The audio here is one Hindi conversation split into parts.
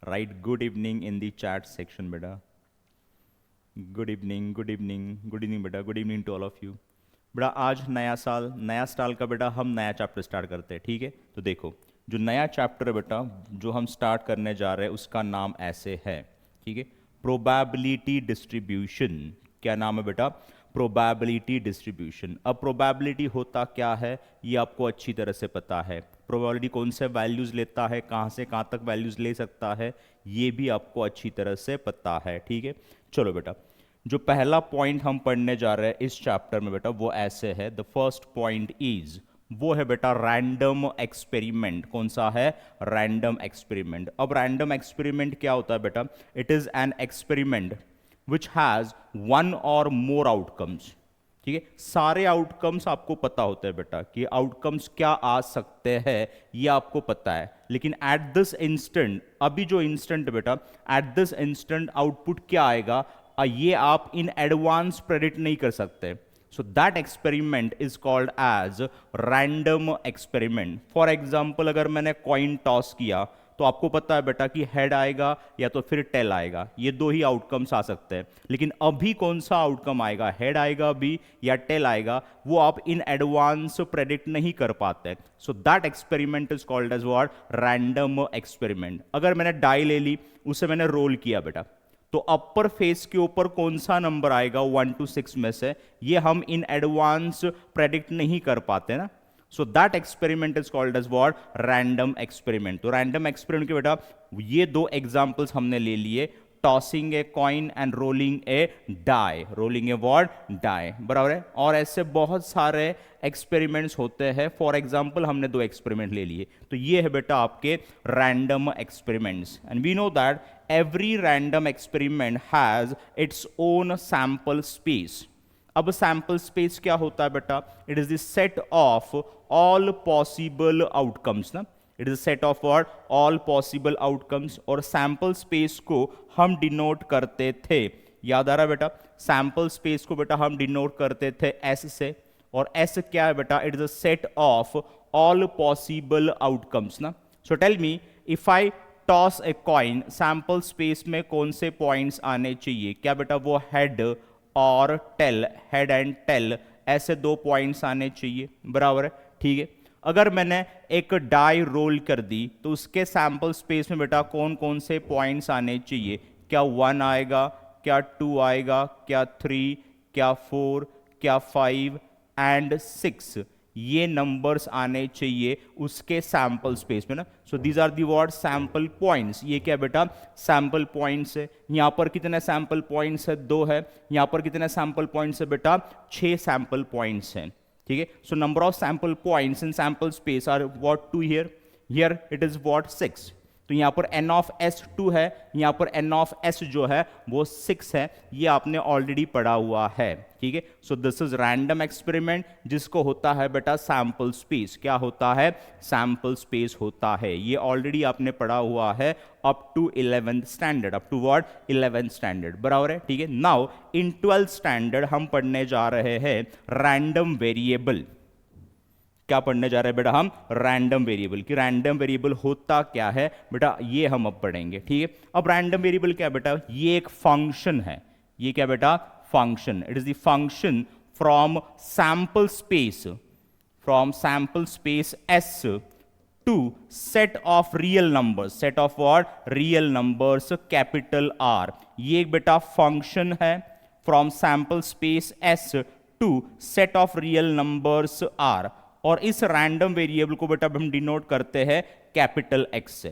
Right good evening in the chat section बेटा। Good evening good evening good evening बेटा, good evening to all of you. बेटा आज नया साल नया स्टाइल का बेटा हम नया चैप्टर स्टार्ट करते हैं, ठीक है। तो देखो जो नया चैप्टर है बेटा जो हम स्टार्ट करने जा रहे हैं उसका नाम ऐसे है, ठीक है, प्रोबेबिलिटी डिस्ट्रीब्यूशन। क्या नाम है बेटा? Probability distribution. अब प्रोबेबिलिटी होता क्या है ये आपको अच्छी तरह से पता है। प्रोबेबिलिटी कौन से वैल्यूज लेता है, कहाँ से कहाँ तक वैल्यूज ले सकता है, ये भी आपको अच्छी तरह से पता है, ठीक है। चलो बेटा जो पहला पॉइंट हम पढ़ने जा रहे हैं इस चैप्टर में बेटा वो ऐसे है। द फर्स्ट पॉइंट इज, वो है बेटा रैंडम एक्सपेरिमेंट। कौन सा है? Random experiment. अब रैंडम एक्सपेरिमेंट क्या होता है बेटा? It is an experiment which has one और मोर आउटकम्स, ठीक है। सारे आउटकम्स आपको पता होते हैं बेटा कि आउटकम्स क्या आ सकते हैं, ये आपको पता है। लेकिन एट दिस इंस्टेंट, अभी जो इंस्टेंट बेटा, एट दिस इंस्टेंट आउटपुट क्या आएगा ये आप इन एडवांस प्रेडिक्ट नहीं कर सकते। So that experiment is called as random experiment. For example अगर मैंने कॉइन टॉस किया तो आपको पता है बेटा कि हेड आएगा या तो फिर टेल आएगा, ये दो ही आउटकम्स आ सकते हैं। लेकिन अभी कौन सा आउटकम आएगा, हेड आएगा अभी या टेल आएगा, वो आप इन एडवांस प्रेडिक्ट नहीं कर पाते। So that experiment is called as what? Random experiment. अगर मैंने डाई ले ली, उसे मैंने रोल किया बेटा, तो अपर फेस के ऊपर कौन सा नंबर आएगा 1 to 6 में से, ये हम इन एडवांस प्रेडिक्ट नहीं कर पाते ना। So that experiment is called as what? Random experiment. तो रैंडम एक्सपेरिमेंट के बेटा ये दो एग्जांपल्स हमने ले लिए, tossing a coin and rolling a die. Rolling a what? Die, बराबर है। और ऐसे बहुत सारे एक्सपेरिमेंट्स होते हैं। फॉर एग्जांपल हमने दो एक्सपेरिमेंट ले लिए, तो ये है बेटा आपके random experiments. And we know that every random experiment has its own sample space. अब सैंपल स्पेस क्या होता है बेटा? It is the set of all possible outcomes ना। It is set of all possible outcomes. और सैंपल स्पेस को हम डिनोट करते थे, याद आ रहा है बेटा? सैंपल स्पेस को बेटा हम डिनोट करते थे एस से। और एस क्या है बेटा? It is a set of all possible outcomes ना। So tell me, if I toss a coin, sample space में कौन से पॉइंट्स आने चाहिए? क्या बेटा? वो हेड और टेल, हेड एंड टेल, ऐसे दो पॉइंट्स आने चाहिए, बराबर है, ठीक है। अगर मैंने एक डाई रोल कर दी तो उसके सैंपल स्पेस में बेटा कौन कौन से पॉइंट्स आने चाहिए? क्या 1 आएगा, क्या 2 आएगा, क्या 3, क्या 4, क्या 5 एंड 6, ये नंबर्स आने चाहिए उसके सैंपल स्पेस में ना। So these are the word sample points. ये क्या बेटा? सैंपल पॉइंट्स है। यहां पर कितने सैंपल पॉइंट्स है? 2 है। यहां पर कितने सैंपल पॉइंट्स है बेटा? 6 सैंपल पॉइंट्स हैं, ठीक है। So number of sample points in sample space are what? 2 here, here it is what? 6। तो यहां पर n ऑफ s 2 है, यहां पर n ऑफ s जो है वो 6 है। ये आपने ऑलरेडी पढ़ा हुआ है, ठीक है। So this is random experiment, जिसको होता है बेटा सैंपल स्पेस। क्या होता है? सैंपल स्पेस होता है। ये ऑलरेडी आपने पढ़ा हुआ है up to 11th standard, up to what? 11th standard, बराबर है, ठीक है। नाउ इन 12th स्टैंडर्ड हम पढ़ने जा रहे हैं रैंडम वेरिएबल। क्या पढ़ने जा रहे हैं बेटा हम? Random variable. कि रैंडम वेरिएबल होता क्या है बेटा, ये हम अब पढ़ेंगे, ठीक है। अब रैंडम वेरिएबल क्या है बेटा? ये एक फंक्शन है। ये क्या बेटा? Function. It is the function from sample space, from sample space S to set of real numbers, set of what? Real numbers, capital R. ये एक बेटा फंक्शन है from sample space S to set of real numbers R. और इस रैंडम वेरिएबल को बेटा हम डिनोट करते हैं कैपिटल एक्स से।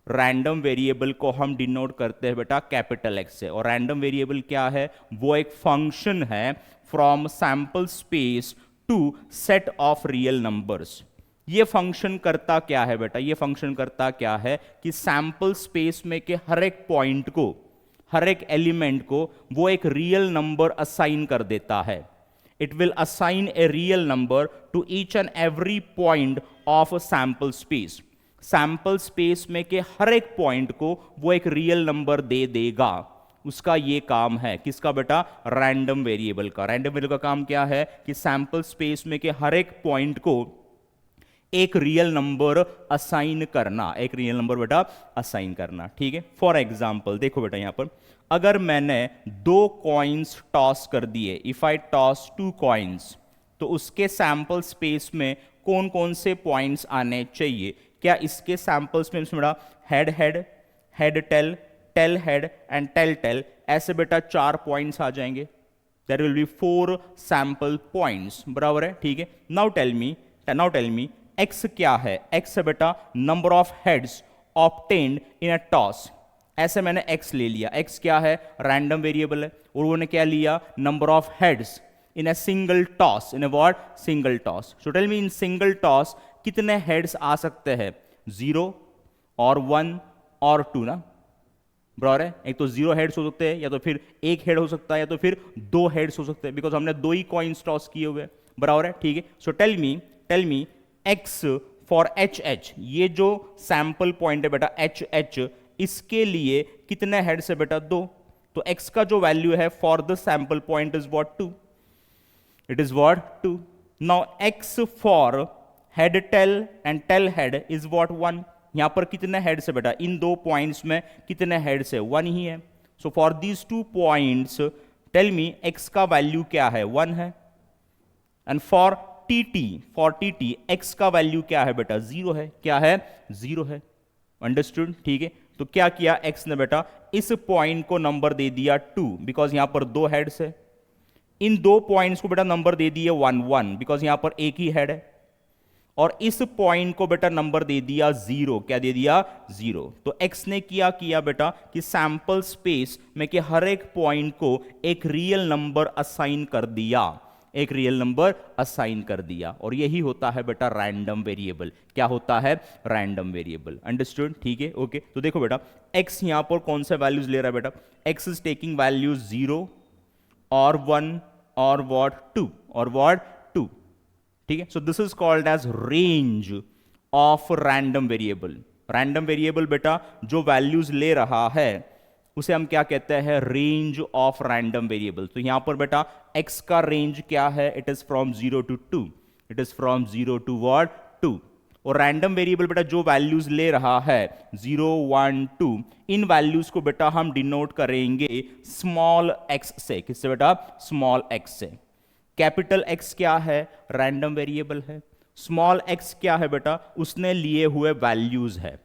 रैंडम वेरिएबल को हम डिनोट करते हैं बेटा कैपिटल एक्स से। और रैंडम वेरिएबल क्या है? वो एक फंक्शन है from sample space to set of real numbers. ये फंक्शन करता क्या है बेटा? ये फंक्शन करता क्या है कि सैंपल स्पेस में के हर एक पॉइंट को, हर एक एलिमेंट को वो एक रियल नंबर असाइन कर देता है। It will assign a real number to each and every point of a sample space. Sample space में के हर एक पॉइंट को वो एक रियल नंबर दे देगा। उसका ये काम है, किसका बेटा? रैंडम वेरिएबल का। रैंडम वेरिएबल का काम क्या है कि सैंपल स्पेस में के हर एक पॉइंट को एक रियल नंबर असाइन करना, एक रियल नंबर बेटा असाइन करना, ठीक है। फॉर एग्जाम्पल देखो बेटा यहां पर अगर मैंने 2 कॉइन्स टॉस कर दिए, इफ आई टॉस 2 कॉइन्स, तो उसके सैंपल स्पेस में कौन कौन से पॉइंट्स आने चाहिए? क्या इसके सैंपल स्पेस में बेटा head head, head tail, tail head and tail tail, ऐसे बेटा 4 पॉइंट्स आ जाएंगे। There will be 4 sample points, बराबर है, ठीक है। नाउ टेल मी एक्स क्या है? एक्स है बेटा number of heads obtained in a toss. ऐसे मैंने एक्स ले लिया, एक्स क्या है? रैंडम वेरिएबल है, और उन्होंने क्या लिया? Number of heads in a single toss, in a what? Single toss. So tell me in single toss कितने हेड्स आ सकते हैं? 0 और 1 और 2 ना, बराबर है। एक तो 0 हेड्स हो सकते हैं, या तो फिर 1 हेड हो सकता है, या तो फिर 2 हेड्स हो सकते हैं, बिकॉज हमने 2 ही कॉइन्स टॉस किए हुए, बराबर है, ठीक है। So tell me x for h h, ये जो सैंपल पॉइंट है बेटा एच एच, इसके लिए कितने हेड्स है बेटा? 2। तो एक्स का जो वैल्यू है for the sample point is what? 2। It is what? 2। Now x for head tail and tail head is what? 1। यहां पर कितने हेड्स है बेटा? इन 2 पॉइंट्स में कितने हेड्स है? 1 ही है। So for these 2 points tell me x का वैल्यू क्या है? 1 है। एंड फॉर टी एक्स का वैल्यू क्या है बेटा? 0 है। क्या है? 0 है। अंडरस्टूड, ठीक है। तो क्या किया एक्स ने बेटा? इस पॉइंट को नंबर दे दिया 2, बिकॉज यहां पर 2 हेड्स है। इन 2 पॉइंट्स को बेटा नंबर दे दिए 1 1, बिकॉज यहां पर एक ही हेड है। और इस पॉइंट को बेटा नंबर दे दिया 0। क्या दे दिया? 0। तो x ने किया बेटा कि सैंपल स्पेस में के हर एक पॉइंट को एक रियल नंबर असाइन कर दिया, एक रियल नंबर असाइन कर दिया, और यही होता है बेटा रैंडम वेरिएबल। क्या होता है? Random variable. अंडरस्टूड, ठीक है, ओके। तो देखो बेटा x यहां पर कौन से वैल्यूज ले रहा है बेटा? x इज टेकिंग वैल्यूज 0 और 1 और व्हाट? 2 और व्हाट? 2, ठीक है। So this is called as range of random variable. Random variable बेटा जो वैल्यूज ले रहा है उसे हम क्या कहते हैं? Range of random variable. तो यहां पर बेटा x का रेंज क्या है? It is from 0 to 2। It is from 0 to what? 2। और रैंडम वेरिएबल बेटा जो वैल्यूज ले रहा है 0 1 2, इन वैल्यूज को बेटा हम डिनोट करेंगे स्मॉल x से। किससे बेटा? स्मॉल x से। कैपिटल X क्या है? रैंडम वेरिएबल है। स्मॉल x क्या है बेटा? उसने लिए हुए वैल्यूज है।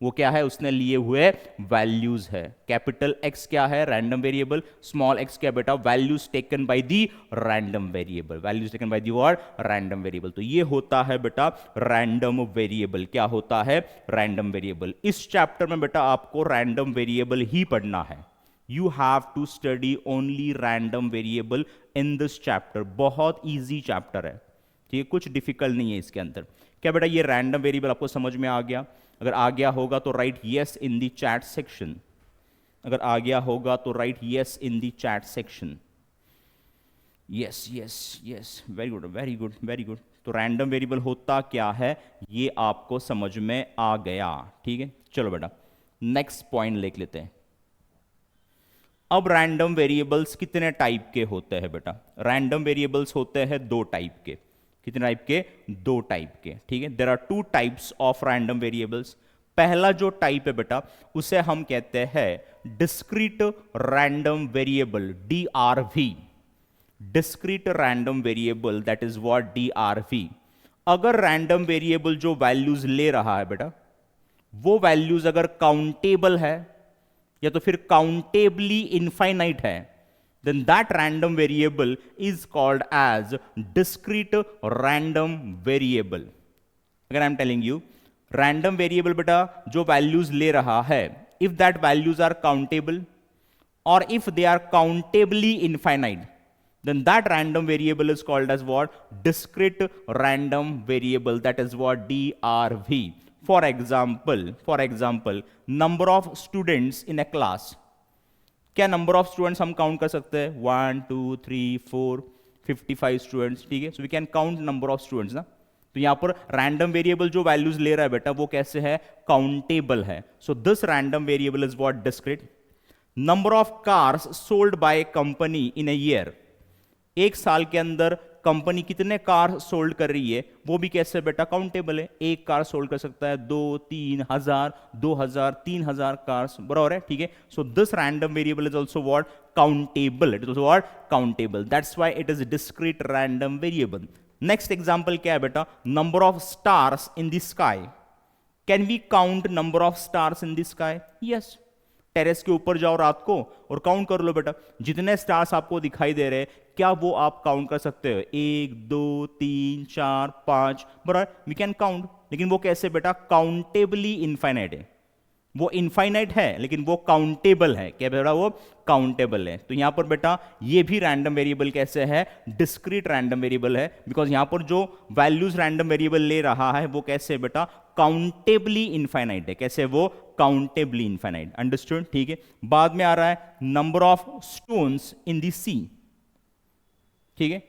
वो क्या है? उसने लिए हुए वैल्यूज है। कैपिटल X क्या है? Random variable. स्मॉल x क्या बेटा? Values taken by the random variable. Values taken by the what? Random variable. तो ये होता है बेटा रैंडम वेरिएबल। क्या होता है? Random variable. इस चैप्टर में बेटा आपको रैंडम वेरिएबल ही पढ़ना है। You have to study only random variable in this chapter। बहुत easy chapter है, ठीक है, कुछ डिफिकल्ट नहीं है इसके अंदर। क्या बेटा ये रैंडम वेरिएबल आपको समझ में आ गया? अगर आ गया होगा तो right yes in the chat section. अगर आ गया होगा तो right yes in the chat section. Yes yes yes, very good very good very good. तो रैंडम वेरिएबल होता क्या है ये आपको समझ में आ गया, ठीक है। चलो बेटा नेक्स्ट पॉइंट लिख लेते हैं। अब रैंडम वेरिएबल्स कितने टाइप के होते हैं बेटा? रैंडम वेरिएबल्स होते हैं 2 टाइप के। कितने टाइप के? 2 टाइप के, ठीक है। There are 2 types of random variables. पहला जो टाइप है बेटा उसे हम कहते हैं discrete random variable, DRV। Discrete random variable, that is what? DRV। अगर रैंडम वेरिएबल जो वैल्यूज ले रहा है बेटा वो वैल्यूज अगर काउंटेबल है या तो फिर काउंटेबली इनफाइनाइट है, then that random variable is called as discrete random variable। अगर I'm telling you random variable बेटा जो values ले रहा है, if that values are countable or if they are countably infinite, then that random variable is called as what? Discrete random variable, that is what? DRV। For example, number of students in a class। क्या नंबर ऑफ स्टूडेंट्स हम काउंट कर सकते हैं? 1 2 3 4 55 स्टूडेंट्स, ठीक है। So we can count number of students ना। तो यहां पर रैंडम वेरिएबल जो वैल्यूज ले रहा है बेटा वो कैसे है? काउंटेबल है। So this random variable is what? Discrete. Number of cars sold by company in a year. एक साल के अंदर कंपनी कितने कार सोल्ड कर रही है वो भी कैसे बेटा काउंटेबल है। एक कार सोल्ड कर सकता है 2, 3 हजार, 2000, 3000 कार्स, बराबर है, ठीक है। So this random variable is also what countable, it is also what countable, that's why it is discrete random variable. Next example क्या है बेटा, number of stars in the sky. Can we count number of stars in the sky? Yes. Terrace के ऊपर जाओ रात को और काउंट कर लो बेटा, जितने स्टार्स आपको दिखाई दे रहे हैं क्या वो आप काउंट कर सकते हो? 1, 2, 3, 4, 5, बराबर, वी कैन काउंट। लेकिन वो कैसे बेटा? काउंटेबली इनफाइनाइट है। वो इनफाइनाइट है लेकिन वो काउंटेबल है। क्या बेटा? वो काउंटेबल है। तो यहां पर बेटा ये भी रैंडम वेरिएबल कैसे है? डिस्क्रीट रैंडम वेरिएबल है, बिकॉज यहां पर जो वैल्यूज रैंडम वेरिएबल ले रहा है वो कैसे बेटा? काउंटेबली इनफाइनाइट है। कैसे? वो काउंटेबली इनफाइनाइट। अंडरस्टूड, ठीक है। बाद में आ रहा है number of stones in the sea, ठीक है।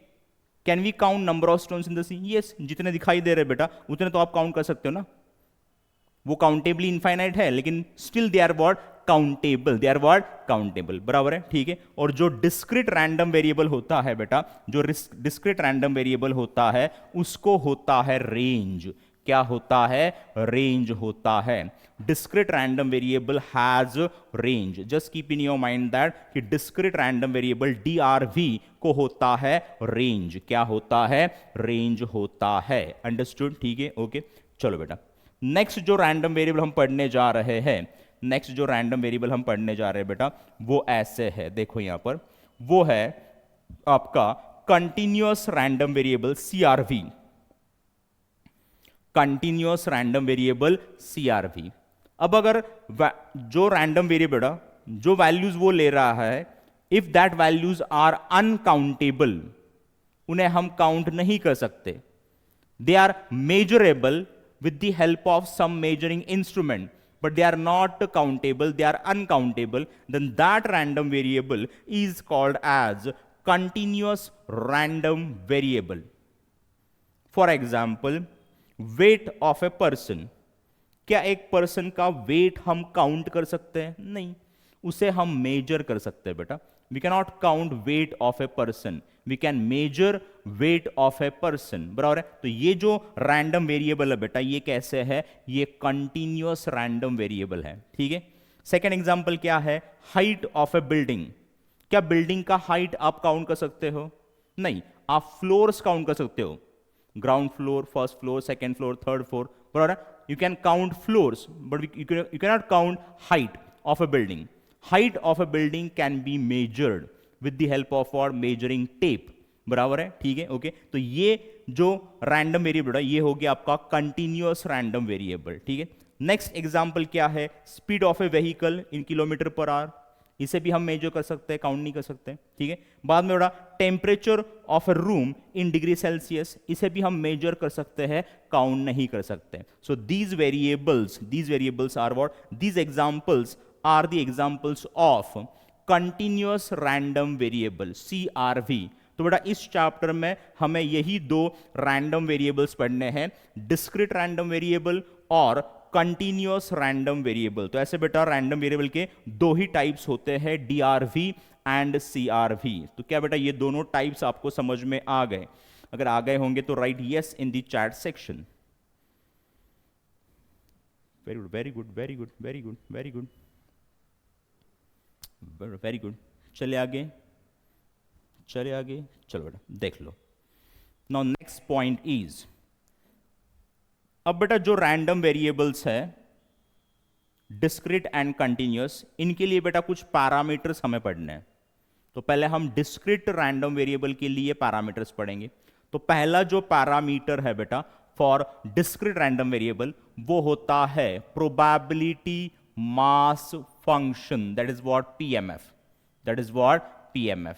Can we count number of stones in the sea? Yes. जितने दिखाई दे रहे बेटा उतने तो आप काउंट कर सकते हो ना। वो काउंटेबली इनफाइनाइट है लेकिन still they are what countable, they are what countable, बराबर है, ठीक है। और जो डिस्क्रीट रैंडम वेरिएबल होता है बेटा, जो डिस्क्रीट रैंडम वेरिएबल होता है उसको होता है रेंज। क्या होता है? रेंज होता है। Discrete random variable has range. Just keep in your mind that कि डिस्क्रीट रैंडम वेरिएबल DRV को होता है रेंज। क्या होता है? रेंज होता है। अंडरस्टूड, ठीक है, ओके। चलो बेटा नेक्स्ट जो रैंडम वेरिएबल हम पढ़ने जा रहे हैं, नेक्स्ट जो रैंडम वेरिएबल हम पढ़ने जा रहे हैं बेटा वो ऐसे है, देखो यहां पर, वो है आपका continuous random variable CRV। Continuous random variable CRV। अब अगर जो रैंडम वेरिएबल जो वैल्यूज वो ले रहा है, if that values are uncountable, उन्हें हम काउंट नहीं कर सकते, they are measurable with the help of some measuring instrument, but they are not countable, they are uncountable, then that random variable is called as continuous random variable. For example, weight of a person. क्या एक पर्सन का वेट हम काउंट कर सकते हैं? नहीं, उसे हम मेजर कर सकते हैं बेटा। We can not count weight of a person, we can measure weight of a person, बराबर है। तो ये जो रैंडम वेरिएबल है बेटा ये कैसे है? ये कंटिन्यूअस रैंडम वेरिएबल है, ठीक है। सेकेंड एग्जाम्पल क्या है? Height of A building. क्या बिल्डिंग का हाइट आप काउंट कर सकते हो? नहीं, आप फ्लोर्स काउंट कर सकते हो, ground floor, first floor, second floor, third floor, बराबर है। You can count floors, but you cannot count height of a building. Height of a building can be measured with the help of our measuring tape. बराबर है, ठीक है, ओके। तो ये जो रैंडम वेरिएबल है ये हो गया आपका कंटिन्यूअस रैंडम वेरिएबल, ठीक है। नेक्स्ट एग्जांपल क्या है? Speed of A vehicle in kilometre per hour. इसे भी हम मेजर कर सकते हैं, काउंट नहीं कर सकते, ठीक है। बाद में बड़ा temperature of A room in degree Celsius, इसे भी हम मेजर कर सकते हैं, काउंट नहीं कर सकते। So these variables are what? These examples are the examples of continuous random variable CRV। तो बेटा इस चैप्टर में हमें यही दो रैंडम वेरिएबल्स पढ़ने हैं, डिस्क्रीट रैंडम वेरिएबल और कंटिन्यूअस रैंडम वेरिएबल। तो ऐसे बेटा रैंडम वेरिएबल के दो ही टाइप्स होते हैं, DRV एंड CRV। तो क्या बेटा ये दोनों टाइप्स आपको समझ में आ गए? अगर आ गए होंगे तो right yes in the chat section. Very good, very good, very good, very good, very good, very good. चले आगे, चले आगे, चलो बेटा देख लो। नाउ नेक्स्ट पॉइंट इज, अब बेटा जो रैंडम वेरिएबल्स है डिस्क्रीट एंड कंटिन्यूअस, इनके लिए बेटा कुछ पैरामीटर्स हमें पढ़ने हैं। तो पहले हम डिस्क्रीट रैंडम वेरिएबल के लिए पैरामीटर्स पढ़ेंगे। तो पहला जो पैरामीटर है बेटा फॉर डिस्क्रीट रैंडम वेरिएबल वो होता है probability mass function, that is what PMF, that is what PMF,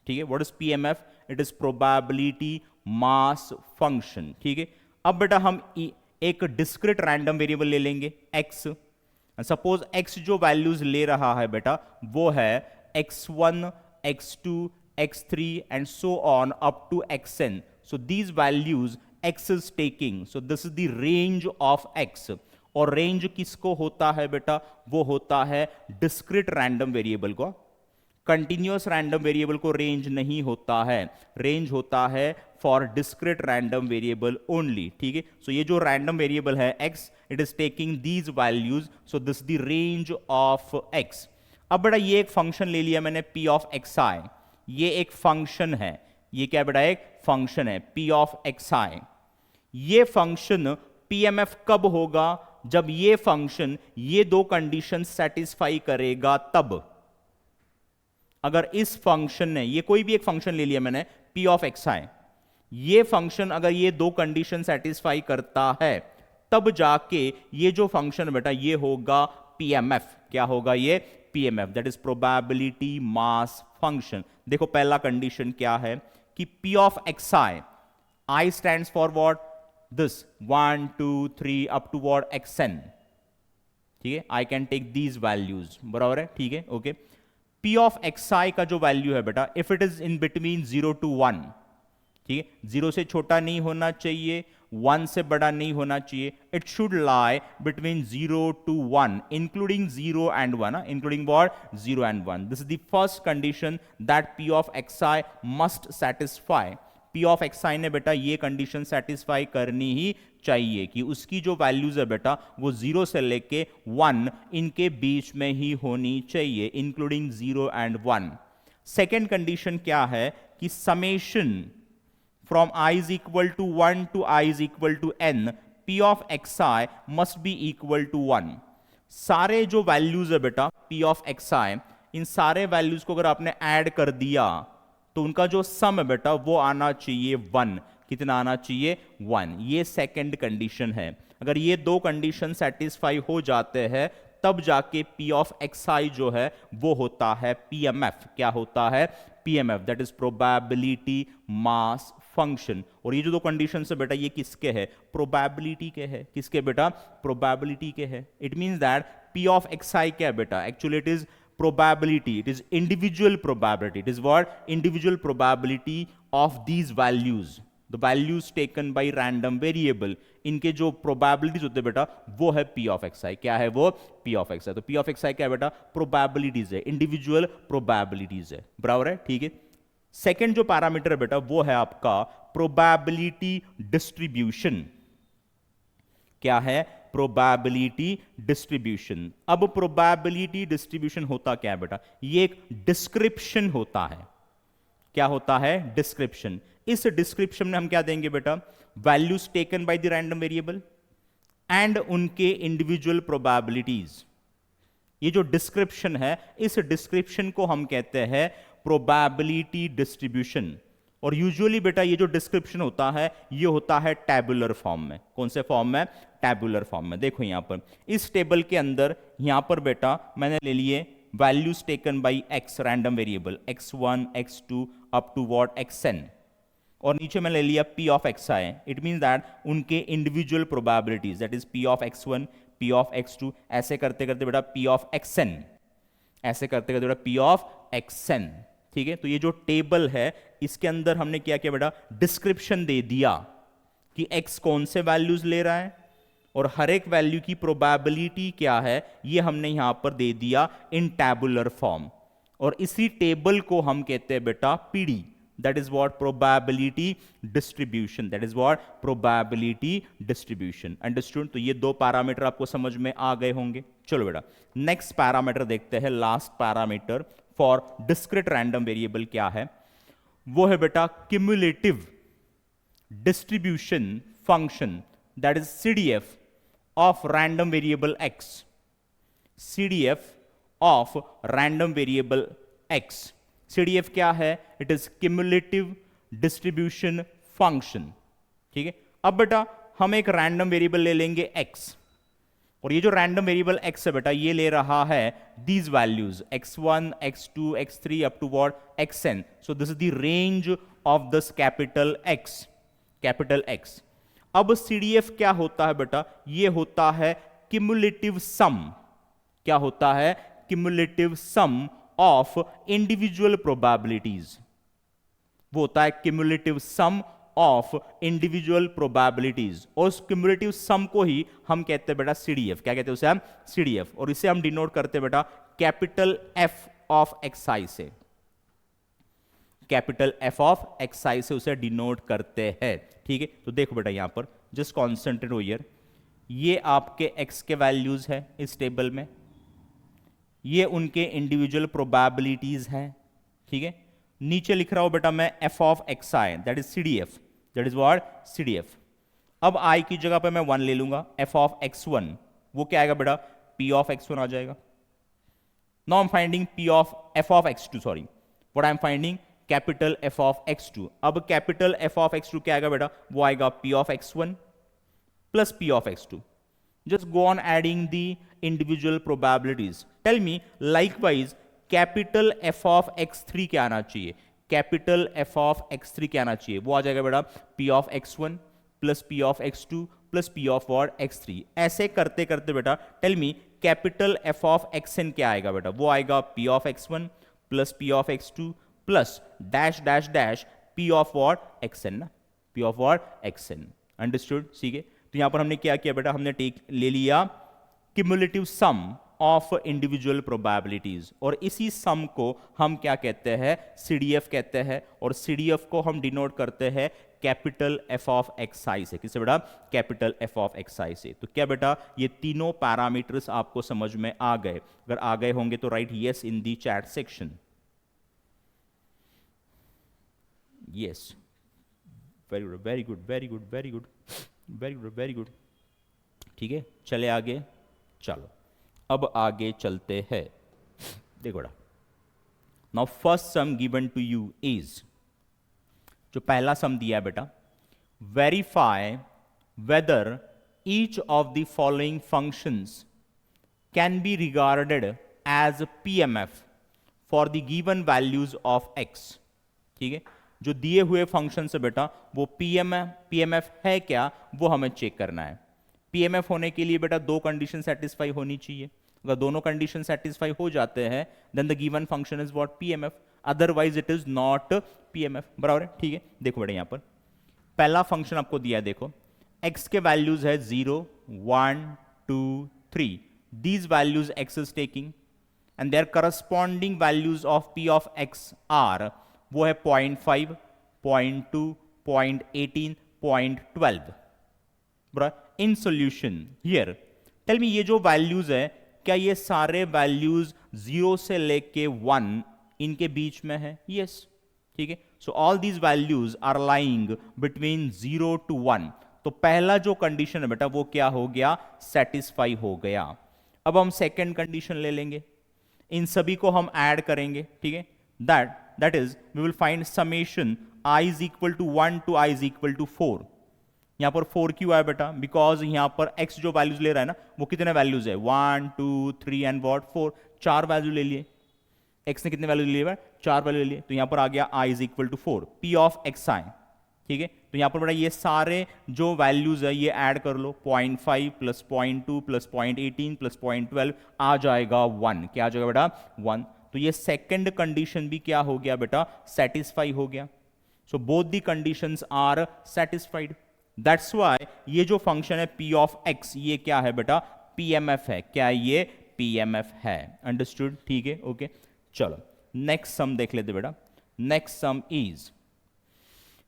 ठीक है। What is PMF? It is probability mass function, ठीक है। अब बेटा हम एक डिस्क्रीट रैंडम वेरिएबल ले लेंगे x, सपोज x जो वैल्यूज ले रहा है बेटा वो है x1, x2, x3 and so on up to xn। So these values x is taking, so this is the range of x। और रेंज किसको होता है बेटा? वो होता है डिस्क्रीट रैंडम वेरिएबल को। कंटिन्यूअस रैंडम वेरिएबल को रेंज नहीं होता है, रेंज होता है for discrete random variable only, ठीक है। सो ये जो रैंडम वेरिएबल है x, it is taking these values, so this the range of x। अब बेटा ये एक फंक्शन ले लिया मैंने p ऑफ xi, ये एक फंक्शन है, ये क्या बेटा एक फंक्शन है p ऑफ xi। ये फंक्शन pmf कब होगा, जब ये फंक्शन ये दो कंडीशन सेटिस्फाई करेगा तब। अगर इस फंक्शन ने, ये कोई भी एक फंक्शन ले लिया मैंने p ऑफ xi, ये फंक्शन अगर ये दो कंडीशन सेटिस्फाई करता है तब जाके ये जो फंक्शन बेटा ये होगा pmf। क्या होगा ये pmf, that is probability mass function. देखो पहला कंडीशन क्या है कि p of xi, i stands for what, this 1 2 3 up to what xn, ठीक है। I can take these values, बराबर है, ठीक है, ओके। p ऑफ xi का जो वैल्यू है बेटा, if it is in between 0 to 1, ठीक है, 0 से छोटा नहीं होना चाहिए, 1 से बड़ा नहीं होना चाहिए, it should lie between 0 to 1, including 0 and 1, including what 0 and 1। This is the first condition that p of xi must satisfy. p of xi ने बेटा ये कंडीशन सेटिस्फाई करनी ही चाहिए कि उसकी जो वैल्यूज है बेटा वो 0 से लेके 1 इनके बीच में ही होनी चाहिए, इंक्लूडिंग 0 and 1। सेकेंड कंडीशन क्या है कि summation from I is equal to 1 to I is equal to n, p of xi must be equal to 1। सारे जो वैल्यूज है बेटा p of xi, इन सारे वैल्यूज को अगर आपने ऐड कर दिया तो उनका जो सम है बेटा वो आना चाहिए 1। कितना आना चाहिए 1। ये सेकंड कंडीशन है। अगर ये दो कंडीशन सेटिस्फाई हो जाते हैं तब जाके p ऑफ xi जो है वो होता है pmf। क्या होता है pmf, that is probability mass function. और ये जो दो कंडीशन है बेटा ये किसके है, प्रोबेबिलिटी के है। किसके बेटा, प्रोबेबिलिटी के है। It means that p of xi क्या है बेटा, actually it is probability, it is individual probability, it is what individual probability of these values, the values taken by random variable, इनके जो probabilities होते हैं बेटा वो है p of xi। क्या है वो p of xi। तो p of xi क्या है बेटा, probabilities है, individual probabilities है, बराबर है, ठीक है। सेकेंड जो पैरामीटर है बेटा वो है आपका probability distribution। क्या है, प्रोबेबिलिटी डिस्ट्रीब्यूशन। अब प्रोबेबिलिटी डिस्ट्रीब्यूशन होता क्या है बेटा, ये एक डिस्क्रिप्शन होता है। क्या होता है, डिस्क्रिप्शन। इस डिस्क्रिप्शन में हम क्या देंगे बेटा, values taken by the random variable and उनके इंडिविजुअल प्रोबेबिलिटीज। ये जो डिस्क्रिप्शन है, इस डिस्क्रिप्शन को हम कहते हैं प्रोबेबिलिटी डिस्ट्रीब्यूशन। और यूजुअली बेटा ये जो डिस्क्रिप्शन होता है ये होता है टैबुलर फॉर्म में। कौन से फॉर्म में, टैबुलर फॉर्म में। देखो यहां पर इस टेबल के अंदर यहां पर बेटा मैंने ले लिए values taken by x random variable x1 x2 up to what xn, और नीचे मैं ले लिया p of xi। It means that उनके individual probabilities, that is p of x1 p of x2, ऐसे करते करते बेटा p ऑफ xn, ऐसे करते करते बेटा p ऑफ xn, ठीक है। तो ये जो टेबल है इसके अंदर हमने क्या किया बेटा, डिस्क्रिप्शन दे दिया कि x कौन से वैल्यूज ले रहा है और हर एक वैल्यू की प्रोबेबिलिटी क्या है, ये हमने यहां पर दे दिया इन टैबुलर फॉर्म। और इसी टेबल को हम कहते हैं बेटा PD, that is what probability distribution, that is what probability distribution. Understood. तो ये दो पैरामीटर आपको समझ में आ गए होंगे। चलो बेटा नेक्स्ट पैरामीटर देखते हैं, last parameter for discrete random variable क्या है, वो है बेटा cumulative distribution function, that is CDF of random variable x, CDF of random variable x। CDF क्या है, it is cumulative distribution function, ठीक है। अब बेटा हम एक रैंडम वेरिएबल ले लेंगे x, और ये जो रैंडम वेरिएबल x है बेटा ये ले रहा है these values x1 x2 x3 up to what xn। So this is the range of this capital x, capital x। अब CDF क्या होता है बेटा, ये होता है क्यूमुलेटिव सम। क्या होता है, cumulative sum of individual probabilities. वो होता है cumulative sum of individual probabilities, और उस क्यूमुलेटिव सम को ही हम कहते हैं बेटा CDF। क्या कहते हैं उसे हम, CDF। और इसे हम डिनोट करते हैं बेटा कैपिटल F ऑफ एक्स आई से, कैपिटल एफ ऑफ एक्स आई से उसे डिनोट करते हैं। ठीक है, तो देखो बेटा यहां पर जस्ट कॉन्सेंट्रेट हो हियर, ये आपके एक्स के वैल्यूज है इस टेबल में, ये उनके इंडिविजुअल प्रोबेबिलिटीज हैं। ठीक है, नीचे लिख रहा हूं बेटा मैं f of x i, that is C D F, that is what C D F. अब आई की जगह पे मैं 1 ले लूंगा, एफ ऑफ एक्स वन, वो क्या आएगा बेटा, पी ऑफ एक्स वन आ जाएगा। Now I am finding P of F of X two, sorry what I am finding capital F of X two. अब capital F of X two क्या आएगा बेटा, वो आएगा P of X one plus P of X two. Just go on adding the individual probabilities. Tell me, likewise, capital F of x3 क्या आना चाहिए, capital F of x3 क्या आना चाहिए, वो आ जाएगा बेटा P of x1 plus P of x2 plus P of what x3। ऐसे करते करते बेटा tell me, capital F of xn क्या आएगा बेटा, वो आएगा P of x1 plus P of x2 plus dash dash dash P of what xn ना, P of what xn। Understood? ठीक है, तो यहां पर हमने क्या किया बेटा, हमने टेक ले लिया cumulative sum of individual probabilities, और इसी सम को हम क्या कहते हैं, सीडीएफ कहते हैं, और सीडीएफ को हम डिनोट करते हैं कैपिटल एफ ऑफ एक्स आई से। किससे बेटा, कैपिटल एफ ऑफ एक्स आई से। तो क्या बेटा ये तीनों पैरामीटर्स आपको समझ में आ गए? अगर आ गए होंगे तो right yes in the chat section. Yes, very good very good very good very good very good very good. ठीक है, चले आगे, चलो अब आगे चलते हैं। देखो बेटा, now first sum given to you is, जो पहला सम दिया है बेटा, verify whether each of the following functions can be regarded as PMF for the given values of x. ठीक है, जो दिए हुए फंक्शन से बेटा वो पीएमएफ है क्या, वो हमें चेक करना है। पीएमएफ होने के लिए बेटा दो कंडीशन सेटिस्फाई होनी चाहिए। अगर दोनों कंडीशन सेटिस्फाई हो जाते हैं then the given function is what, PMF, otherwise it is not PMF. बराबर है? ठीक है, देखो बेटा यहां पर पहला फंक्शन आपको दिया है, देखो एक्स के वैल्यूज है 0 1 2 3, these values x is taking and their corresponding values of p of x are, वो है 0.5 0.2 0.18 0.12। In solution here tell me, ये जो वैल्यूज है क्या ये सारे वैल्यूज 0 से लेके 1 इनके बीच में है? यस। ठीक है, so all these values are lying between 0 to 1। तो पहला जो कंडीशन है बेटा वो क्या हो गया, सेटिस्फाई हो गया। अब हम सेकेंड कंडीशन ले लेंगे, इन सभी को हम ऐड करेंगे। ठीक है, that is we will find summation I is equal to 1 to I is equal to 4। यहां पर 4 क्यों आया बेटा, बिकॉज यहां पर x जो वैल्यूज ले रहा है ना वो कितने वैल्यूज है, 1 2 3 एंड व्हाट 4, 4 वैल्यू ले लिए। x ने कितने वैल्यू ले लिए, 4 वैल्यू ले लिए, तो यहां पर आ गया I is equal to 4 P of xi। ठीक है, तो यहां पर बेटा ये सारे जो वैल्यूज है ये ऐड कर लो, 0.5 प्लस 0.2 प्लस 0.18 प्लस 0.12 आ जाएगा 1। क्या आ जाएगा बेटा, 1। तो ये सेकंड कंडीशन भी क्या हो गया बेटा, सेटिस्फाई हो गया। So both the conditions are satisfied, that's why ये जो फंक्शन है p ऑफ x ये क्या है बेटा, pmf है। क्या ये pmf है? अंडरस्टूड? ठीक है, ओके। चलो नेक्स्ट सम देख लेते बेटा। Next sum is,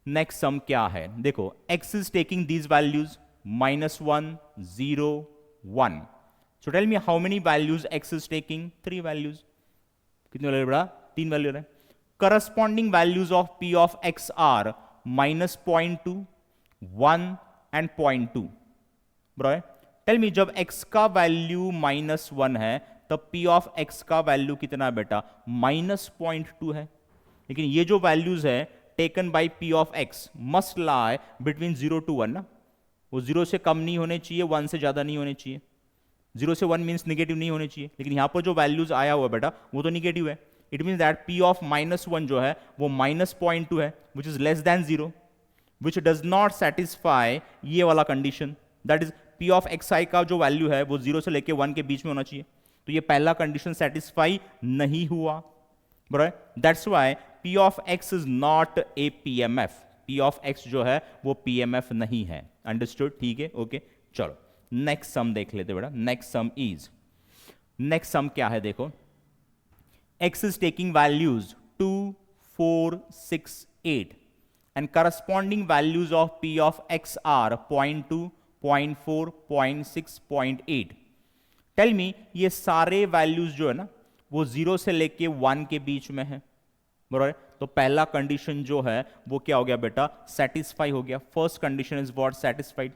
next sum क्या है, देखो x is taking these values -1 0 1। So tell me how many values x is taking, 3 values. कितने वैल्यू बेटा, 3 वैल्यू है। Corresponding values of p of x are -0.2 1 and 0.2। बराबर, टेल मी जब x का वैल्यू -1 है तब p ऑफ x का वैल्यू कितना है बेटा, -0.2 है। लेकिन ये जो वैल्यूज है taken by p of x must lie between 0 to 1 ना, वो 0 से कम नहीं होने चाहिए, 1 से ज्यादा नहीं होने चाहिए। 0 से 1 मीन्स निगेटिव नहीं होने चाहिए, लेकिन यहां पर जो वैल्यूज आया हुआ बेटा वो तो निगेटिव है। It means that p of -1 जो है वो -0.2 है, which is less than 0, which does not satisfy ये वाला condition. That is p of xi का जो वैल्यू है वो 0 से लेके 1 के बीच में होना चाहिए। तो ये पहला कंडीशन सेटिस्फाई नहीं हुआ। बराबर, that's why p of x is not a pmf। p of x जो है वो pmf नहीं है। अंडरस्टूड? ठीक है, ओके। चलो नेक्स्ट सम देख लेते बेटा। Next sum is, next sum क्या है देखो, x is taking values 2, 4, 6, 8 and corresponding values of p of x are 0.2, 0.4, 0.6, 0.8. Tell me ये सारे वैल्यूज जो है ना वो 0 से लेके 1 के बीच में है, बराबर है? तो पहला कंडीशन जो है वो क्या हो गया बेटा, सेटिस्फाई हो गया. First condition is what, satisfied.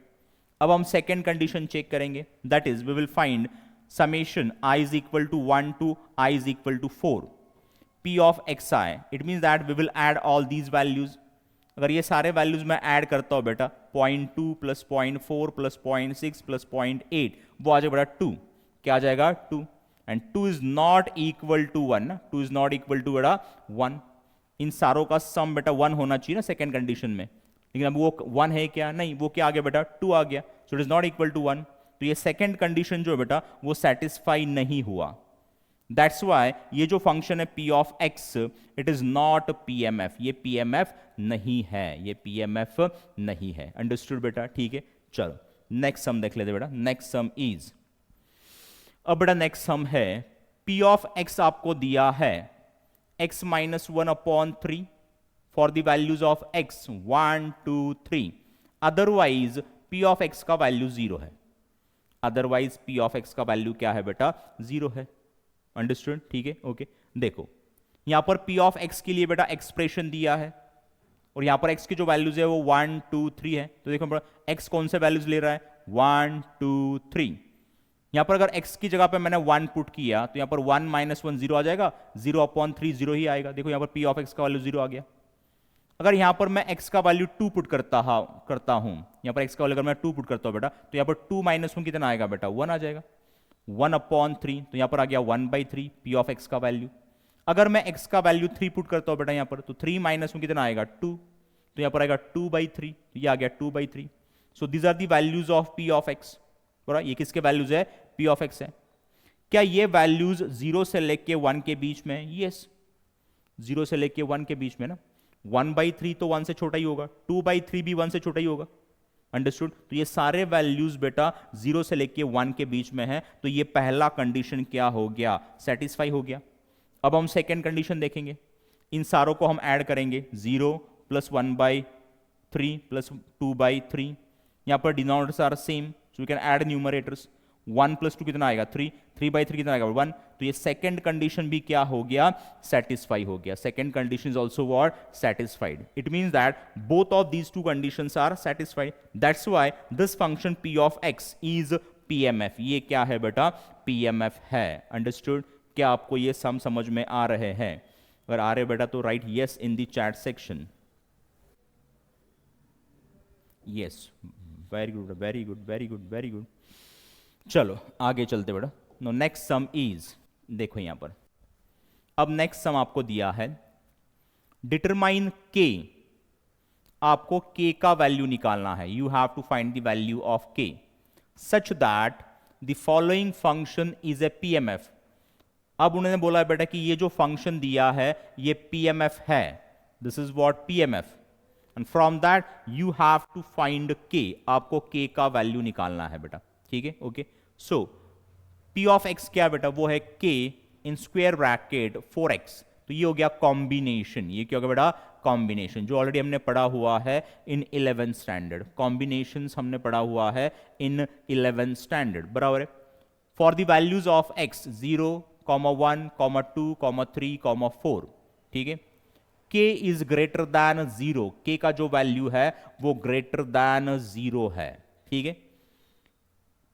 अब हम सेकेंड कंडीशन चेक करेंगे, that is we will find summation I is equal to 1 to I is equal to 4 P of xi. It means that we will add all these values. अगर ये सारे वैल्यूज मैं ऐड करता हूं बेटा 0.2 प्लस 0.4 प्लस 0.6 प्लस 0.8 वो आ जाएगा बेटा 2. क्या आ जाएगा 2. And 2 is not equal to 1 ना, 2 इज नॉट इक्वल टू बेटा 1. इन सारों का सम बेटा 1 होना चाहिए ना सेकेंड कंडीशन में, लेकिन अब वो 1 है क्या, नहीं, वो क्या आ गया बेटा 2 आ गया. So it is not equal to 1. तो ये सेकेंड कंडीशन जो है बेटा वो सेटिस्फाई नहीं हुआ. दैट्स वाई ये जो फंक्शन है p of x it is not PMF. ये PMF नहीं है, ये PMF नहीं है. अंडरस्टूड बेटा, ठीक है. चलो नेक्स्ट सम देख लेते बेटा. नेक्स्ट सम इज, अब बेटा नेक्स्ट सम है p ऑफ x आपको दिया है x minus 1/3 for the values of x 1, 2, 3. Otherwise p of x का वैल्यू 0 है. अदरवाइज p ऑफ x का वैल्यू क्या है बेटा, 0 है. अंडरस्टूड, ठीक है, ओके. देखो यहां पर p ऑफ x के लिए बेटा एक्सप्रेशन दिया है और यहां पर x की जो वैल्यूज है वो 1, 2, 3 है. तो देखो बेटा x कौन से वैल्यूज ले रहा है, 1, 2, 3. यहां पर अगर x की जगह पे मैंने 1 पुट किया तो यहां पर 1 माइनस 1 0 आ जाएगा, 0/3 0 ही आएगा. देखो यहां पर p ऑफ x का वैल्यू 0 आ गया. अगर यहां पर मैं x का वैल्यू 2 पुट करता हूं, यहां पर x का वैल्यू अगर मैं 2 पुट करता हूं बेटा तो यहां पर 2 माइनस 1 कितना आएगा बेटा, 1 आ जाएगा. 1/3 तो यहां पर आ गया 1/3 p ऑफ x का वैल्यू. अगर मैं x का वैल्यू 3 पुट करता हूं बेटा यहां पर तो 3 माइनस 1 कितना आएगा, 2. तो यहां पर आएगा 2/3, तो ये आ गया 2/3. So these are the values of p of x. बराबर, ये किसके वैल्यूज है, p ऑफ x है. क्या ये वैल्यूज 0 से लेके 1 के बीच में, यस 0 से लेके 1 के बीच में ना. 1/3 तो 1 से छोटा ही होगा, 2/3 भी 1 से छोटा ही होगा. अंडरस्टूड. तो ये सारे वैल्यूज बेटा 0 से लेके 1 के बीच में है. तो ये पहला कंडीशन क्या हो गया, सेटिस्फाई हो गया. अब हम सेकेंड कंडीशन देखेंगे. इन सारों को हम ऐड करेंगे, 0 प्लस 1/3 प्लस 2/3. यहां पर denominators are same so we can add numerators. 1 plus 2 कितना आएगा, 3, 3/3 कितना आएगा, 1. तो ये सेकेंड कंडीशन भी क्या हो गया, सेटिस्फाई हो गया. Second condition is also what, satisfied. It means that both of these two conditions are satisfied. That's why this function p of x is PMF. ये क्या है बेटा, PMF है. अंडरस्टूड. क्या आपको ये सम समझ में आ रहे हैं? अगर आ रहे बेटा तो right yes in the chat section. Yes, very good, very good, very good, very good. चलो आगे चलते बेटा. नो नेक्स्ट सम इज, देखो यहां पर अब नेक्स्ट सम आपको दिया है, डिटरमाइन k. आपको k का वैल्यू निकालना है. You have to find the value of k such that the following function is a PMF. अब उन्होंने बोला बेटा कि ये जो फंक्शन दिया है ये PMF है. This is what PMF. And from that you have to find k. आपको k का वैल्यू निकालना है बेटा, ठीक है, okay. So p of x क्या बेटा, वो है k in square bracket 4x. तो ये हो गया कॉम्बिनेशन. ये क्या हो गया बेटा, कॉम्बिनेशन, जो ऑलरेडी हमने पढ़ा हुआ है इन 11th स्टैंडर्ड. कॉम्बिनेशंस हमने पढ़ा हुआ है इन 11th स्टैंडर्ड, बराबर है. For the values of x 0, 1, 2, 3, 4. ठीक है. k is greater than 0. k का जो वैल्यू है वो ग्रेटर दैन 0 है. ठीक है.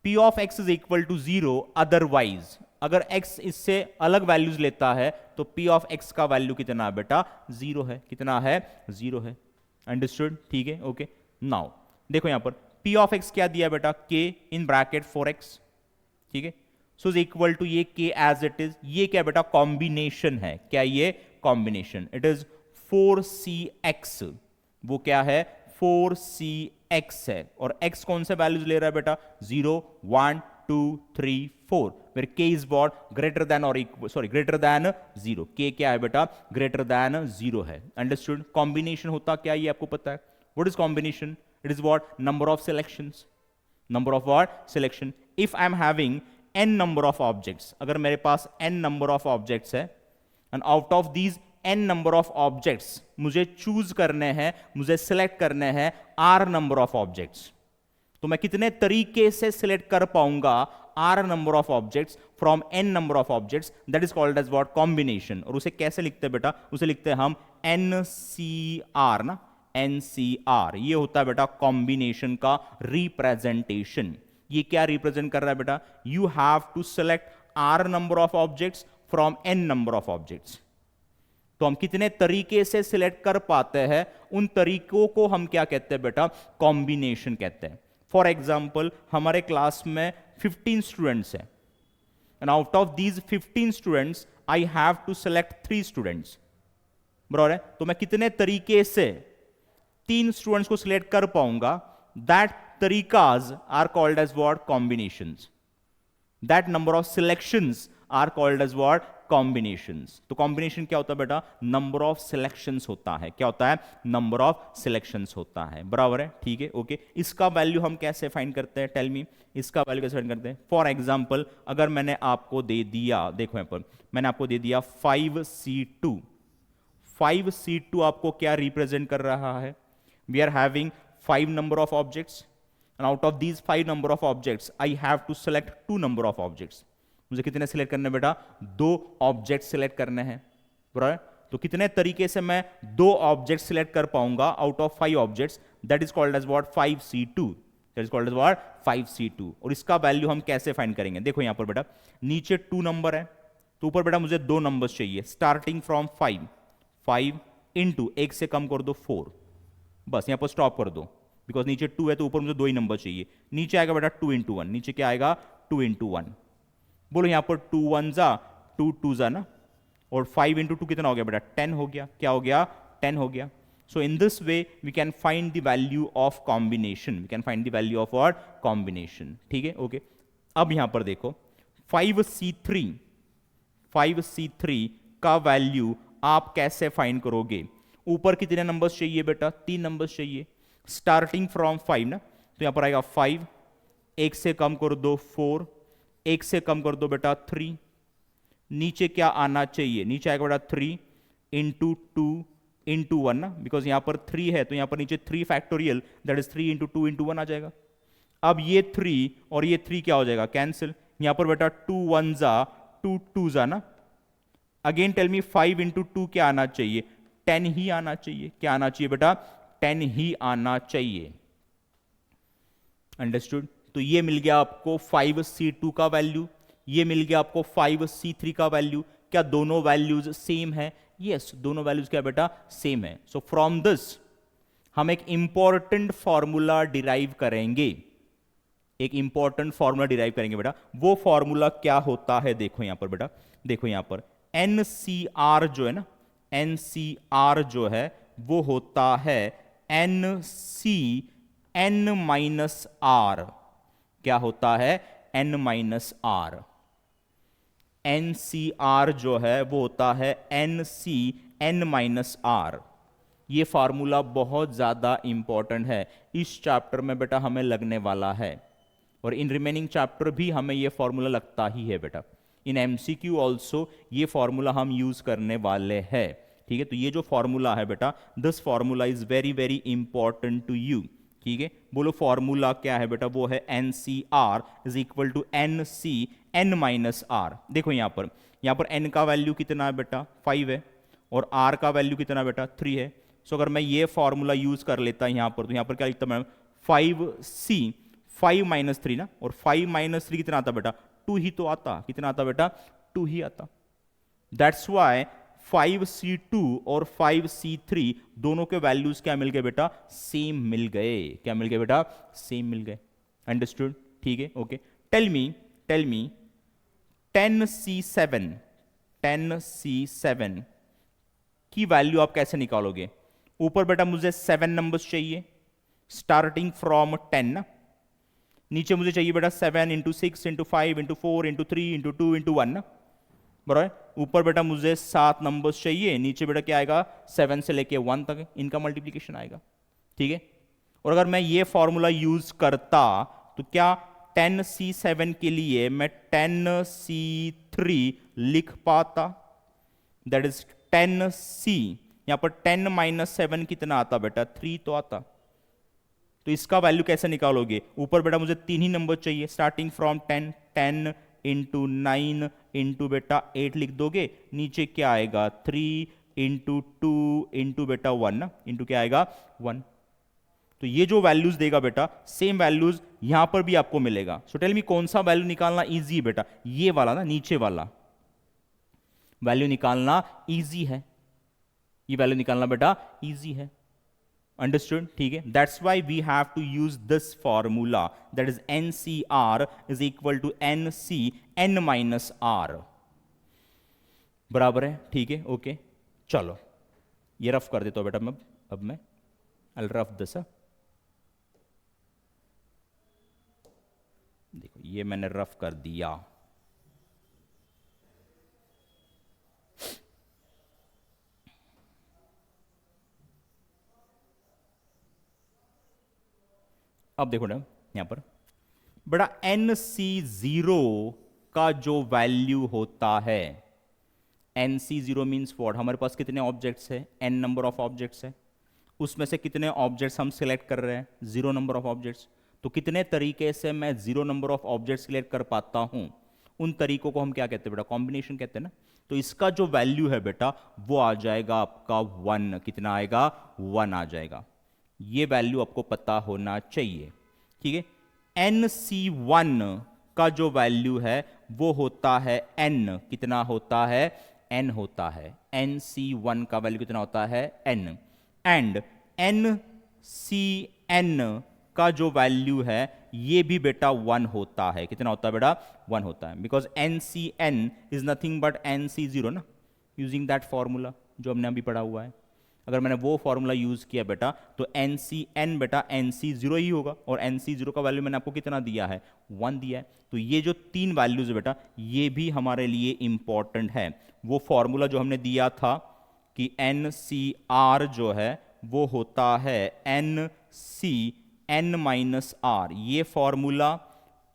p of x is equal to 0. Otherwise अगर x इससे अलग वैल्यूज लेता है तो p ऑफ x का वैल्यू कितना है बेटा, 0 है. कितना है, 0 है. अंडरस्टूड, ठीक है, ओके. नाउ देखो यहां पर p ऑफ x क्या दिया बेटा, k इन ब्रैकेट 4x. ठीक है. सो इज इक्वल टू ये k एज इट इज. ये क्या बेटा, कॉम्बिनेशन है. क्या ये कॉम्बिनेशन, इट इज 4cx. वो क्या है, 4cx है. और x कौन से वैल्यूज ले रहा है बेटा, 0, 1, 2, 3, 4. फिर k is what, greater than और equal, sorry greater than 0. k क्या है बेटा, ग्रेटर देन 0 है. अंडरस्टूड. कॉम्बिनेशन होता क्या ये आपको पता है. What is combination, it is what, number of selections. Number of what, selection. If I am having n number of objects, अगर मेरे पास n नंबर ऑफ ऑब्जेक्ट्स है and out of these n number of objects मुझे चूज करने हैं, मुझे सिलेक्ट करने हैं r नंबर ऑफ ऑब्जेक्ट्स। तो मैं कितने तरीके से सिलेक्ट कर पाऊंगा r number of objects from n number of objects, that is called as what, combination. और उसे कैसे लिखते हैं बेटा, उसे लिखते हैं हम NCR ना, NCR। ये होता है बेटा कॉम्बिनेशन का रिप्रेजेंटेशन। ये क्या रिप्रेजेंट कर रहा है बेटा, you have to select r number of objects from n number of objects. तो हम कितने तरीके से सिलेक्ट कर पाते हैं, उन तरीकों को हम क्या कहते हैं बेटा, कॉम्बिनेशन कहते हैं। फॉर एग्जाम्पल हमारे क्लास में 15 स्टूडेंट्स हैं and out of these 15 students I have to select 3 students, बराबर है। तो मैं कितने तरीके से 3 स्टूडेंट्स को सिलेक्ट कर पाऊंगा, दैट तरीकाज are called as what, combinations. That number of selections are called as what, combinations. तो कॉम्बिनेशन क्या होता है बेटा, नंबर ऑफ सिलेक्शंस होता है। क्या होता है, नंबर ऑफ सिलेक्शंस होता है, बराबर है, ठीक है, ओके। इसका वैल्यू हम कैसे फाइंड करते हैं, टेल मी, इसका वैल्यू कैसे फाइंड करते हैं। फॉर एग्जांपल अगर मैंने आपको दे दिया, देखो यहां पर मैंने आपको दे दिया 5C2, 5C2 आपको क्या रिप्रेजेंट कर रहा है, we are having 5 number of objects and out of these 5 number of objects I have to select 2 number of objects. मुझे कितने सिलेक्ट करने बेटा, 2 ऑब्जेक्ट सिलेक्ट करने हैं, बराबर। तो कितने तरीके से मैं 2 ऑब्जेक्ट सिलेक्ट कर पाऊंगा out of 5 objects, that is called as what, 5C2, that is called as what, 5C2। और इसका वैल्यू हम कैसे फाइंड करेंगे, देखो यहां पर बेटा नीचे 2 नंबर है, तो ऊपर बेटा मुझे 2 नंबर्स चाहिए, स्टार्टिंग फ्रॉम 5 इंटू 1 से कम कर दो 4, बस यहां पर स्टॉप कर दो, बिकॉज नीचे 2 है तो ऊपर मुझे 2 ही नंबर चाहिए। नीचे आएगा बेटा 2 इंटू 1, नीचे क्या आएगा 2 इंटू 1, बोलो यहां पर 2 1 जा 2 2 जा ना, और 5 इंटू 2 कितना हो गया बेटा, 10 हो गया। क्या हो गया, 10 हो गया। So in this way we can find the value of combination, we can find the value of what, combination, ठीक है, ओके। अब यहां पर देखो 5C3 का वैल्यू आप कैसे फाइंड करोगे, ऊपर कितने नंबर्स चाहिए बेटा, 3 नंबर्स चाहिए, स्टार्टिंग फ्रॉम 5 ना, तो यहां पर आएगा 5, 1 से कम कर दो 4, 1 से कम कर दो बेटा 3, नीचे क्या आना चाहिए, नीचे आएगा बेटा 3 इंटू 2 इंटू 1 ना, बिकॉज यहां पर 3 है तो यहां पर नीचे 3 factorial, that is 3 into 2 into 1 आ जाएगा। अब ये 3 और ये 3 क्या हो जाएगा, कैंसिल। यहां पर बेटा 2 1 जा 2 2 जा ना, अगेन टेल मी 5 इंटू 2 क्या आना चाहिए, 10 ही आना चाहिए। क्या आना चाहिए बेटा, 10 ही आना चाहिए, अंडरस्टूड। तो ये मिल गया आपको 5C2 का वैल्यू, ये मिल गया आपको 5C3 का वैल्यू। क्या दोनों वैल्यूज सेम है, यस, दोनों वैल्यूज क्या बेटा, सेम है। सो फ्रॉम दिस हम एक इंपॉर्टेंट फॉर्मूला डिराइव करेंगे, एक इंपॉर्टेंट फॉर्मूला डिराइव करेंगे बेटा। वो फॉर्मूला क्या होता है, देखो यहां पर बेटा, देखो यहां पर NCR जो है ना, NCR जो है वो होता है NCN-R। क्या होता है, N-R। NCR जो है वो होता है NCN-R। ये फार्मूला बहुत ज्यादा इंपॉर्टेंट है, इस चैप्टर में बेटा हमें लगने वाला है, और इन रिमेनिंग चैप्टर भी हमें ये फॉर्मूला लगता ही है बेटा। इन MCQ ऑल्सो ये फॉर्मूला हम यूज करने वाले हैं, ठीक है। तो ये जो फॉर्मूला है बेटा, this formula is very very important to you, ठीक है। बोलो फॉर्मूला क्या है बेटा, वो है NCR is equal to NCN-R। देखो यहां पर N का वैल्यू कितना है बेटा, 5 है, और R का वैल्यू कितना बेटा, 3 है। सो अगर मैं ये फॉर्मूला यूज कर लेता यहां पर, तो यहां पर क्या लिखता मैं, 5C 5 माइनस 3 ना, और 5 माइनस 3 कितना आता बेटा, 2 ही तो आता। कितना आता बेटा, 2 ही आता। दैट्स वाई 5C2 और 5C3 दोनों के वैल्यूज क्या मिल गए बेटा, सेम मिल गए। क्या मिल गए बेटा, सेम मिल गए, अंडरस्टूड, ठीक है, ओके। टेल मी 10C7 की वैल्यू आप कैसे निकालोगे। ऊपर बेटा मुझे 7 नंबर्स चाहिए स्टार्टिंग फ्रॉम 10 ना, नीचे मुझे चाहिए बेटा 7 into 6 into 5 into 4 into 3 into 2 into 1 ना, बराबर। ऊपर बेटा मुझे 7 नंबर्स चाहिए, नीचे बेटा क्या आएगा, 7 से लेके 1 तक इनका मल्टीप्लीकेशन आएगा, ठीक है। और अगर मैं ये फॉर्मूला यूज करता तो क्या 10C7 के लिए मैं 10C3 लिख पाता, दैट इज 10c। यहां पर 10 माइनस 7 कितना आता बेटा? 3 तो आता। तो इसका वैल्यू कैसे निकालोगे? ऊपर बेटा मुझे 3 ही नंबर चाहिए, स्टार्टिंग फ्रॉम 10, 10 इंटू 9 इंटू बेटा 8 लिख दोगे। नीचे क्या आएगा? 3 इंटू 2 इंटू बेटा 1 ना, इंटू क्या आएगा? 1। तो ये जो वैल्यूज देगा बेटा, सेम वैल्यूज यहां पर भी आपको मिलेगा। सो टेल मी कौन सा वैल्यू निकालना इजी है बेटा? ये वाला ना, नीचे वाला वैल्यू निकालना इजी है। ये वैल्यू निकालना बेटा इजी है। अंडरस्टूड? ठीक है, that's why we have to use this formula, that is NCR is equal to NC N minus R। बराबर है? ठीक है, ओके। चलो ये रफ कर देता हूं बेटा मैं। अब मैं I'll रफ दिस। देखो ये मैंने रफ कर दिया। अब देखो ना यहां पर बड़ा NC0 का जो वैल्यू होता है, NC0 मीन्स व्हाट? हमारे पास कितने ऑब्जेक्ट्स है? n नंबर ऑफ ऑब्जेक्ट्स है। उसमें से कितने ऑब्जेक्ट्स हम सिलेक्ट कर रहे हैं? 0 नंबर ऑफ ऑब्जेक्ट्स। तो कितने तरीके से मैं 0 नंबर ऑफ ऑब्जेक्ट्स सिलेक्ट कर पाता हूं, उन तरीकों को हम क्या कहते हैं बेटा? कॉम्बिनेशन कहते हैं ना। तो इसका जो वैल्यू है बेटा वो आ जाएगा आपका 1। कितना आएगा? 1 आ जाएगा। ये वैल्यू आपको पता होना चाहिए, ठीक है। NC1 का जो वैल्यू है वो होता है n। कितना होता है? n होता है। NC1 का वैल्यू कितना होता है? n। एंड NCN का जो वैल्यू है ये भी बेटा 1 होता है। कितना होता है बेटा? 1 होता है। Because NCN is nothing but NC0 ना, यूजिंग दैट फॉर्मूला जो हमने अभी पढ़ा हुआ है। अगर मैंने वो फॉर्मूला यूज किया बेटा तो NCN बेटा NC0 ही होगा। और NC0 का वैल्यू मैंने आपको कितना दिया है? 1 दिया है। तो ये जो 3 वैल्यूज है बेटा ये भी हमारे लिए इंपॉर्टेंट है। वो फॉर्मूला जो हमने दिया था कि NCR जो है वो होता है NCN माइनस R, ये फॉर्मूला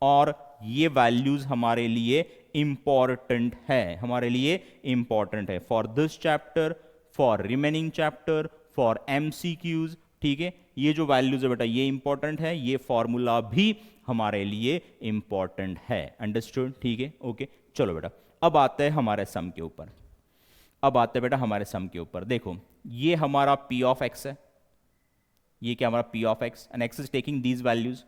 और ये वैल्यूज हमारे लिए इंपॉर्टेंट है। हमारे लिए इंपॉर्टेंट है for this chapter, for remaining chapter, for MCQs। ठीक है, ये जो वैल्यूज है बेटा ये इंपॉर्टेंट है, ये फॉर्मूला भी हमारे लिए इंपॉर्टेंट है। अंडरस्टूड? ठीक है, ओके। चलो बेटा अब आते हैं हमारे सम के ऊपर। अब आते हैं बेटा हमारे सम के ऊपर। देखो ये हमारा P ऑफ x है, ये क्या हमारा P of x, and x is taking these values.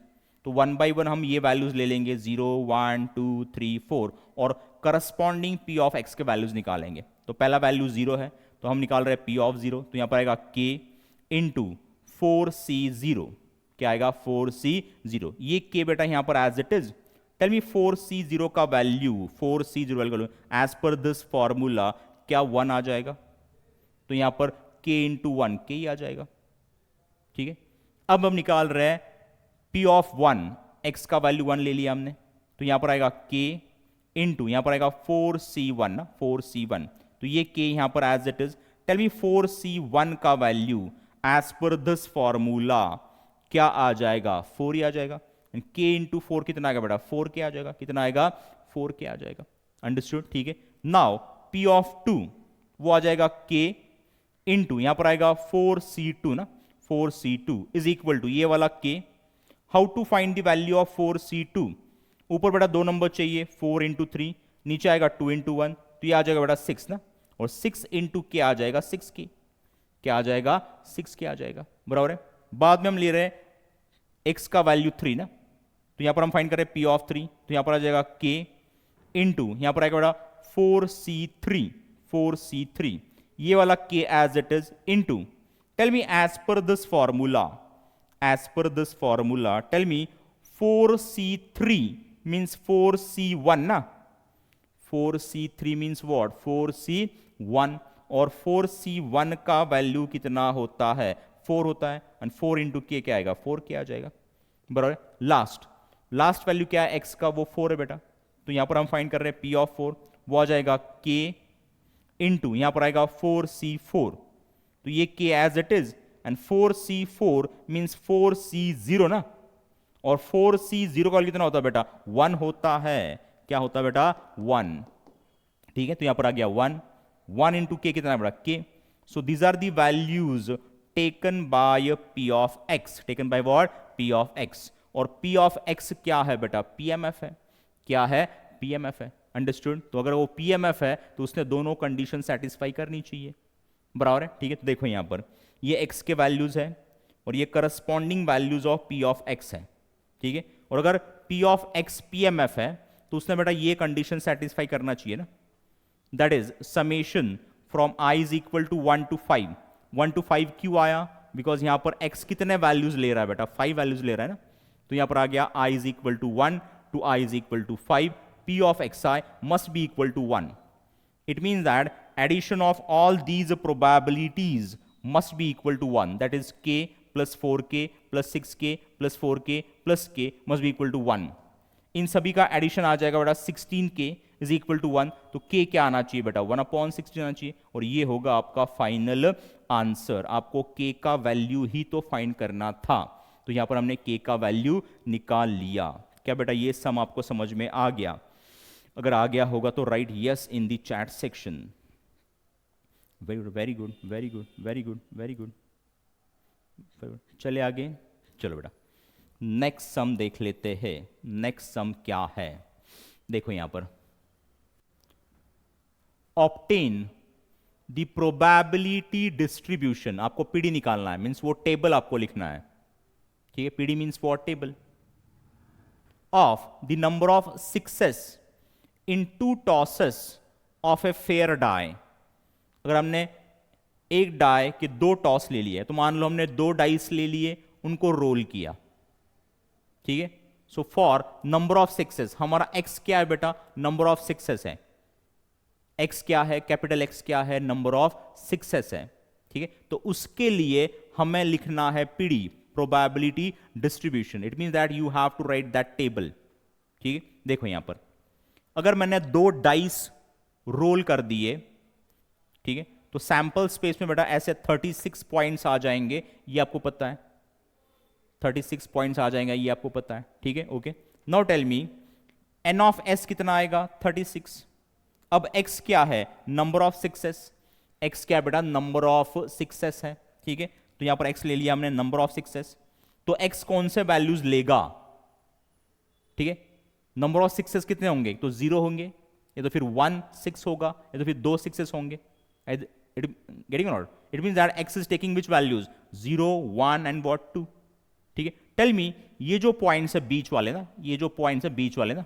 तो 1 बाई 1 हम ये वैल्यूज ले लेंगे 0 1 2 3 4 और करस्पॉन्डिंग P ऑफ x के वैल्यूज निकालेंगे। तो पहला वैल्यू 0 है तो हम निकाल रहे हैं P ऑफ 0। तो यहां पर आएगा k इंटू 4c0। क्या आएगा? 4c0। ये k बेटा यहां पर as it is. Tell me 4c0 का value, 4c0 value as per this formula क्या 1 आ जाएगा? तो यहां पर k इंटू 1 k ही आ जाएगा। ठीक है, अब हम निकाल रहे हैं P ऑफ 1, x का वैल्यू 1 ले लिया हमने। तो यहां पर आएगा k इंटू यहां पर आएगा 4c1 ना, 4c1। तो ये k यहां पर as it is. Tell me 4c1 का value as per this formula क्या आ जाएगा? 4 ही आ जाएगा। k इंटू 4 कितना आएगा बेटा? 4k आ जाएगा। कितना आएगा? 4k आ जाएगा। अंडरस्टूड? ठीक है। नाउ P ऑफ 2 वो आ जाएगा k इंटू यहां पर आएगा 4c2 ना, 4c2 इज इक्वल टू ये वाला k। How to find the value of 4c2? ऊपर बेटा 2 नंबर चाहिए, 4 इंटू 3, नीचे आएगा 2 इंटू 1, तो ये आ जाएगा बेटा 6 ना, और 6 इंटू के आ जाएगा 6k। क्या आ जाएगा? 6k आ जाएगा। बराबर है। बाद में हम ले रहे हैं x का वैल्यू 3 ना, तो यहां पर हम फाइंड कर रहे हैं P ऑफ 3। तो यहां पर आ जाएगा k इंटू यहां पर आएगा बेटा 4c3, 4c3 ये वाला k as it is into tell me as per this formula, as per this formula tell me 4c3 means 4c1 ना, 4c3 मीन्स व्हाट? 4c1। और 4c1 का वैल्यू कितना होता है? 4 होता है। एंड 4 इंटू के क्या आएगा? 4k आ जाएगा। बराबर। लास्ट वैल्यू क्या है x का? वो 4 है बेटा। तो यहां पर हम फाइंड कर रहे हैं P ऑफ 4, वो आ जाएगा k इंटू यहां पर आएगा 4c4। तो ये k as it is, and 4c4 means 4c0 ना, और 4c0 का कितना होता है बेटा? 1 होता है। क्या होता है बेटा? 1। ठीक है, तो यहां पर आ गया 1 1 इंटू के कितना है बेटा, K. So these are the values taken by P of X. Taken by what, P of X. और पी ऑफ एक्स क्या है बेटा, पीएमएफ है. क्या है, पीएमएफ है. अंडरस्टूड. तो अगर वो पीएमएफ है तो उसने दोनों कंडीशन सेटिस्फाई करनी चाहिए. बराबर है. ठीक है. तो देखो यहां पर ये एक्स के वैल्यूज है और ये corresponding values of p of x है. ठीक है. और अगर पी ऑफ एक्स पीएमएफ है तो उसने बेटा ये कंडीशन सेटिस्फाई करना चाहिए ना. That is summation from i is equal to 1 to 5. 1 to 5 क्यों आया, बिकॉज यहां पर एक्स कितने वैल्यूज ले रहा है बेटा, 5 वैल्यूज ले रहा है ना. तो यहां पर आ गया I is equal to 1 to i is equal to 5. p of xi must be equal to 1. It means that addition of all these probabilities must be equal to 1. That is k plus 4k plus 6k plus 4k plus k must be equal to 1. इन सभी का एडिशन आ जाएगा बेटा 16k इज इक्वल टू 1. तो k क्या आना चाहिए बेटा, 1/16 आना चाहिए. और ये होगा आपका फाइनल आंसर. आपको k का वैल्यू ही तो फाइंड करना था. तो यहां पर हमने k का वैल्यू निकाल लिया. क्या बेटा ये सम आपको समझ में आ गया? अगर आ गया होगा तो right yes in the chat section. Very good, very good, very good, very good, very good. चले आगे. चलो बेटा नेक्स्ट सम देख लेते हैं. नेक्स्ट सम क्या है, देखो यहां पर ऑब्टेन द प्रोबेबिलिटी डिस्ट्रीब्यूशन. आपको पीडी निकालना है, मीन्स वो टेबल आपको लिखना है. ठीक है. PD means what, table of the number of success in 2 tosses of a fair die. अगर हमने एक डाई के 2 टॉस ले लिए, तो मान लो हमने 2 डाइस ले लिए, उनको रोल किया. ठीक है. So for number of success, हमारा एक्स क्या है बेटा, नंबर ऑफ सक्सेस है. एक्स क्या है, कैपिटल एक्स क्या है, नंबर ऑफ सक्सेस है. ठीक है. तो उसके लिए हमें लिखना है PD, probability distribution. It means that you have to write that table. ठीक है. देखो यहां पर अगर मैंने 2 डाइस रोल कर दिए, ठीक है, तो सैंपल स्पेस में बेटा ऐसे 36 पॉइंट्स आ जाएंगे, ये आपको पता है. 36 पॉइंट्स आ जाएंगे, ये आपको पता है. ठीक है. Okay. Now tell me N of S कितना आएगा, 36. अब एक्स क्या है, नंबर ऑफ सक्सेस. एक्स क्या बेटा, नंबर ऑफ सक्सेस है. ठीक है. तो यहां पर x ले लिया हमने, नंबर ऑफ सक्सेस. तो x कौन से वैल्यूज लेगा, ठीक है. नंबर ऑफ सक्सेस कितने होंगे, तो 0 होंगे, या तो फिर 1 6 होगा, या तो फिर 2 सक्सेस होंगे. Getting not. It means that x is taking which values, 0 1 and what 2. ठीक है. टेल मी ये जो पॉइंट्स है बीच वाले ना, ये जो पॉइंट्स है बीच वाले ना,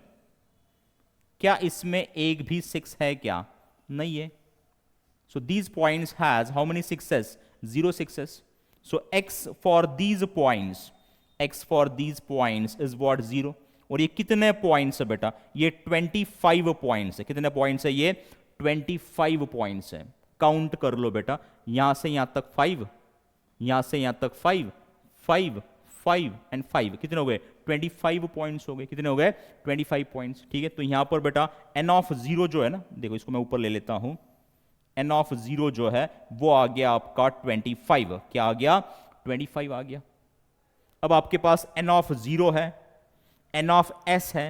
क्या इसमें एक भी 6 है क्या, नहीं है. So these points has how many success, 0 success. So x for these points is what, 0. और ये कितने पॉइंट्स है बेटा, ये 25 पॉइंट्स है. कितने पॉइंट्स है, ये 25 पॉइंट्स है. काउंट कर लो बेटा, यहां से यहां तक 5, यहां से यहां तक 5 5 5 एंड 5, कितने हो गए, 25 पॉइंट्स हो गए. कितने हो गए, 25 पॉइंट्स. ठीक है. तो यहां पर बेटा n ऑफ 0 जो है ना, देखो इसको मैं ऊपर ले लेता हूं, n ऑफ 0 जो है वो आ गया आपका 25. क्या आ गया, 25 आ गया. अब आपके पास n ऑफ 0 है, n ऑफ s है.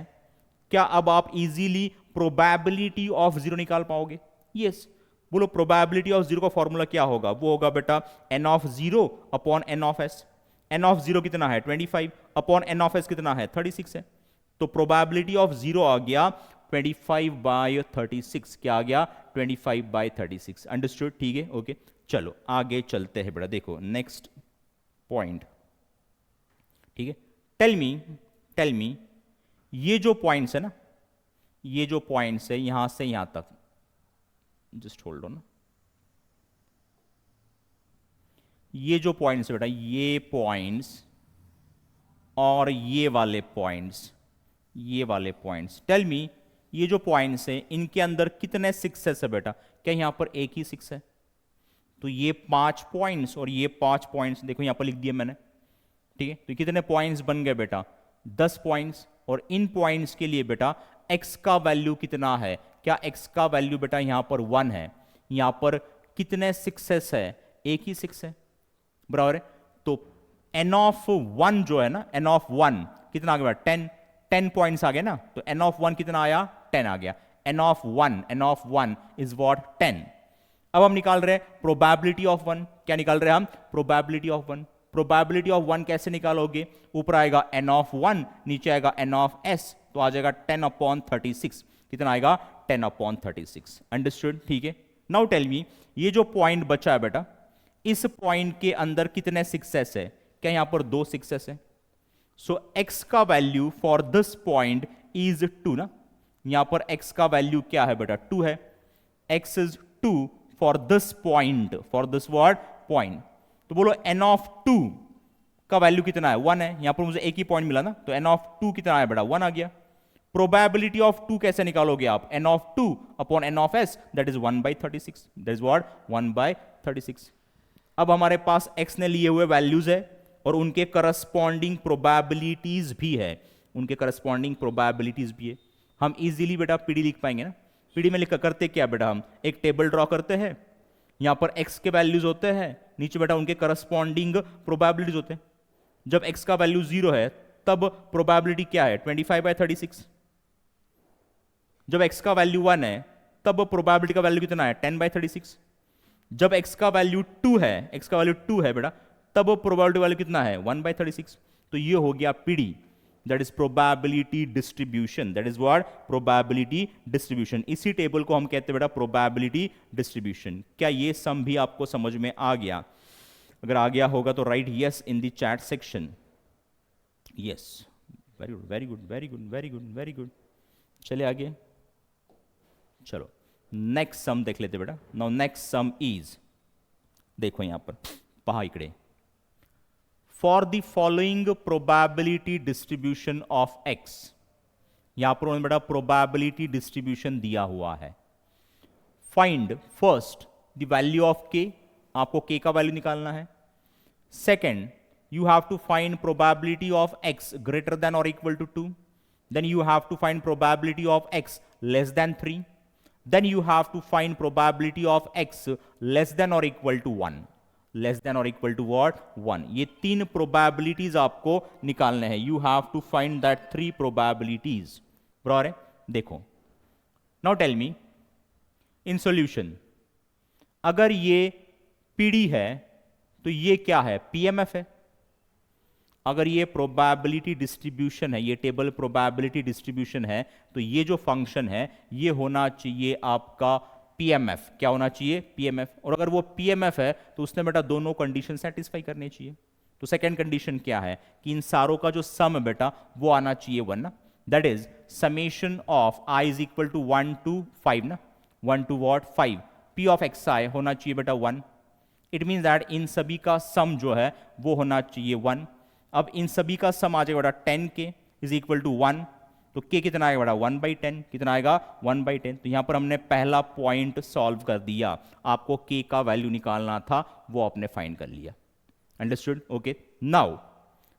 क्या अब आप इजीली प्रोबेबिलिटी ऑफ 0 निकाल पाओगे, यस. बोलो प्रोबेबिलिटी ऑफ 0 का फॉर्मूला क्या होगा, वो होगा बेटा n of 0 upon n of s. n of 0 कितना है, 25 अपॉन n ऑफ s कितना है, 36 है. तो प्रोबेबिलिटी ऑफ 0 आ गया 25/36. क्या आ गया, 25/36. अंडरस्टूड. ठीक है. ओके. चलो आगे चलते हैं बेटा. देखो नेक्स्ट पॉइंट. ठीक है. टेल मी ये जो पॉइंट्स है ना, ये जो पॉइंट्स है यहां से यहां तक, जस्ट होल्ड ऑन. ये जो पॉइंट्स है बेटा, ये पॉइंट्स और ये वाले पॉइंट्स, ये वाले पॉइंट्स, टेल मी ये जो पॉइंट्स हैं इनके अंदर कितने सक्सेस है बेटा, क्या यहां पर एक ही 6 है. तो ये 5 पॉइंट्स और ये 5 पॉइंट्स, देखो यहां पर लिख दिया मैंने. ठीक है. तो कितने पॉइंट्स बन गए बेटा, 10 पॉइंट्स. और इन पॉइंट्स के लिए बेटा x का वैल्यू कितना है, क्या x का वैल्यू बेटा यहां पर 1 है. यहां पर कितने सक्सेस है, एक ही 6 है. बराबर है. तो n ऑफ 1 जो है ना, n ऑफ 1 कितना आ गया, 10 पॉइंट्स आ गए ना. तो n ऑफ 1 कितना आया, 10 आ गया. n of 1 is what, 10. अब हम निकाल रहे हैं प्रोबेबिलिटी ऑफ वन। क्या निकाल रहे हैं हम? Probability of one. Probability of one कैसे निकालोगे? ऊपर आएगा n ऑफ वन, नीचे आएगा n ऑफ s, तो आ जाएगा 10/36। कितना आएगा? 10/36। अंडरस्टूड? ठीक है। नाउ टेल मी, ये जो पॉइंट बचा है बेटा, इस पॉइंट के अंदर कितने सक्सेस है? क्या यहां पर 2 सक्सेस है? सो x का value for this point is 2 ना। यहां पर x का वैल्यू क्या है बेटा? 2 है। x is 2 for this point, for this word point. तो बोलो n ऑफ 2 का वैल्यू कितना है? 1 है। यहां पर मुझे एक ही पॉइंट मिला ना, तो n ऑफ 2 कितना है बेटा? 1 आ गया। प्रोबेबिलिटी ऑफ 2 कैसे निकालोगे आप? n of 2 upon n of s, that is 1/36। That is what? 1/36। अब हमारे पास x ने लिए हुए वैल्यूज है और उनके करस्पॉन्डिंग प्रोबेबिलिटीज भी है, उनके करस्पॉन्डिंग प्रोबेबिलिटीज भी है। हम इजीली बेटा पीडी लिख पाएंगे ना। पीडी में लिख करते क्या बेटा? हम एक टेबल ड्रॉ करते हैं, यहां पर x के वैल्यूज होते हैं, नीचे बेटा उनके करस्पॉन्डिंग प्रोबेबिलिटीज होते हैं। जब x का वैल्यू 0 है तब प्रोबेबिलिटी क्या है? 25/36। जब x का वैल्यू 1 है तब प्रोबेबिलिटी का वैल्यू कितना है? 10/36। जब x का वैल्यू 2 है, x का वैल्यू 2 है बेटा, तब प्रोबेबिलिटी वैल्यू कितना है? 1/36। तो ये हो गया PD, that is probability distribution. That is what? Probability distribution. इसी टेबल को हम कहते हैं बेटा प्रोबेबिलिटी डिस्ट्रीब्यूशन। क्या ये सम भी आपको समझ में आ गया? अगर आ गया होगा तो right yes in the chat section. Yes, very good, very good, very good, very good, very good. चले आगे, चलो नेक्स्ट सम देख लेते बेटा। नाउ नेक्स्ट सम इज, देखो यहां पर पहा इकडे, for the following probability distribution of x। यहां पर उन्होंने बेटा प्रोबेबिलिटी डिस्ट्रीब्यूशन दिया हुआ है। Find first the value of k, आपको k का वैल्यू निकालना है। Second, you have to find probability of x greater than or equal to 2. Then you have to find probability of x less than 3. Then you have to find probability of x less than or equal to 1. Less than or equal to what? 1. ये 3 probabilities आपको निकालने हैं। You have to find that 3 probabilities. बराबर है? देखो, now tell me, in solution, अगर ये PD है तो ये क्या है? PMF है। अगर ये प्रोबेबिलिटी डिस्ट्रीब्यूशन है, ये टेबल प्रोबेबिलिटी डिस्ट्रीब्यूशन है, तो ये जो फंक्शन है ये होना चाहिए आपका पीएमएफ। क्या होना चाहिए? पीएमएफ। और अगर वो पीएमएफ है तो उसने बेटा दोनों कंडीशन सेटिस्फाई करनी चाहिए। तो सेकंड कंडीशन क्या है? कि इन सारों का जो सम है बेटा वो आना चाहिए 1 ना। That is summation of I is equal to 1 to 5 ना। 1 to what? 5। P of x I होना चाहिए बेटा 1। इट मीन्स दैट इन सभी का सम जो है वो होना चाहिए 1। अब इन सभी का सम आ जाएगा बेटा 10k इज इक्वल टू 1, तो k कितना आएगा बेटा? 1/10। कितना आएगा? 1/10। तो यहां पर हमने पहला पॉइंट सॉल्व कर दिया। आपको k का वैल्यू निकालना था, वो आपने फाइंड कर लिया। Understood? Okay. Now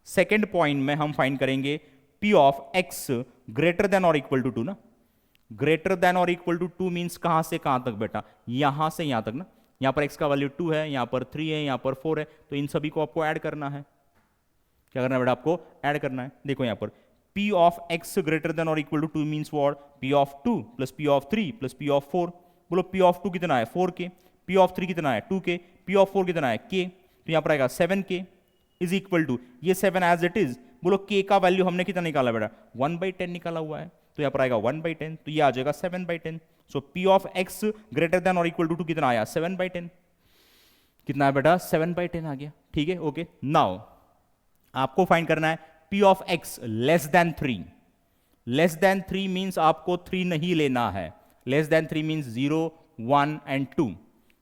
second point में हम फाइंड करेंगे p of x greater than और इक्वल टू 2 ना। ग्रेटर देन और इक्वल टू 2 मीन्स कहां से कहां तक बेटा? यहां से यहां तक ना। यहां पर x का वैल्यू 2 है, यहां पर 3 है, यहां पर 4 है, तो इन सभी को आपको ऐड करना है। क्या करना है बेटा? आपको ऐड करना है। देखो यहां पर p of x greater than और equal to 2 means what? p of 2 plus p of 3 plus p of 4। बोलो p ऑफ 2 कितना है? 4k। p ऑफ 3 कितना है? 2k। p ऑफ 4 कितना है? k। तो यहां पर आएगा 7k इज इक्वल टू, ये 7 एज इट इज। बोलो k का वैल्यू हमने कितना निकाला बेटा? 1/10 निकाला हुआ है, तो यहां पर आएगा 1/10, तो ये आ जाएगा 7/10। सो p of x greater than और इक्वल टू 2 कितना आया? 7/10। कितना है बेटा? 7/10 आ गया। ठीक है, ओके। नाउ आपको फाइंड करना है p of x less then 3। Less than 3 means आपको 3 नहीं लेना है। Less than 3 means 0, 1 and 2।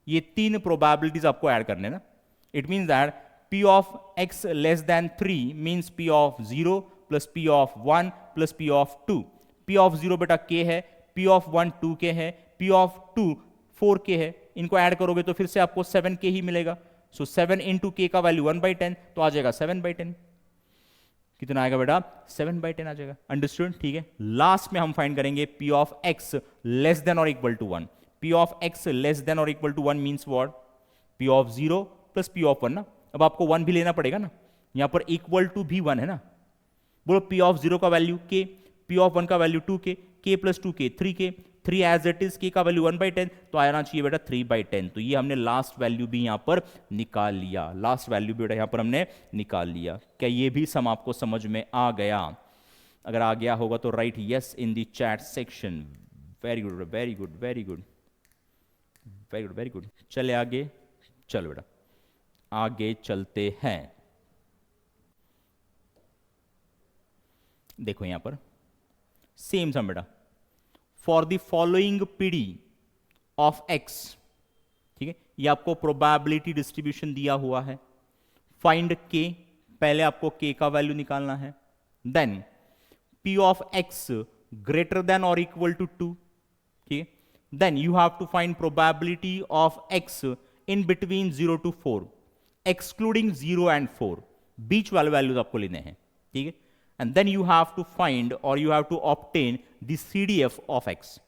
ये 3 प्रोबेबिलिटीज आपको ऐड करने ना। It means that p of x less then 3 means p of 0 plus p of 1 plus p of 2। p of 0 बेटा k है, p ऑफ 1 2k है, p ऑफ 2 4k है। इनको ऐड करोगे तो फिर से आपको 7k ही मिलेगा। सो 7 इंटू k का वैल्यू 1/10, तो आ जाएगा 7/10। कितना आएगा बेटा? 7/10 आ जाएगा। अंडरस्टूड? ठीक है। लास्ट में हम फाइंड करेंगे p of x less than और equal to 1। p of x less than और equal to 1 means what? p of 0 plus p of 1 ना। अब आपको 1 भी लेना पड़ेगा ना, यहां पर इक्वल टू भी 1 है ना। बोलो p ऑफ 0 का वैल्यू k, p ऑफ 1 का value 2k, k plus 2k 3k, 3 as it is, K का वैल्यू 1/10, तो आना चाहिए बेटा 3/10। तो ये हमने लास्ट वैल्यू भी यहां पर निकाल लिया, लास्ट वैल्यू भी बेटा यहां पर हमने निकाल लिया। क्या ये भी सम आपको समझ में आ गया? अगर आ गया होगा तो right yes in the chat section. Very good, very good, very good, very good, very good. चले आगे, चलो बेटा आगे चलते हैं। देखो यहां पर सेम सम बेटा, for the following PD of x, ठीक है, ये आपको प्रोबेबिलिटी डिस्ट्रीब्यूशन दिया हुआ है। फाइंड के, पहले आपको के का वैल्यू निकालना है। Then P of X greater than और इक्वल टू 2, ठीक है। Then you have to find probability of X in between 0 to 4, excluding 0 and 4, बीच वाले वैल्यूज आपको लेने हैं, ठीक है। And then you have to find और you have to obtain the CDF of X.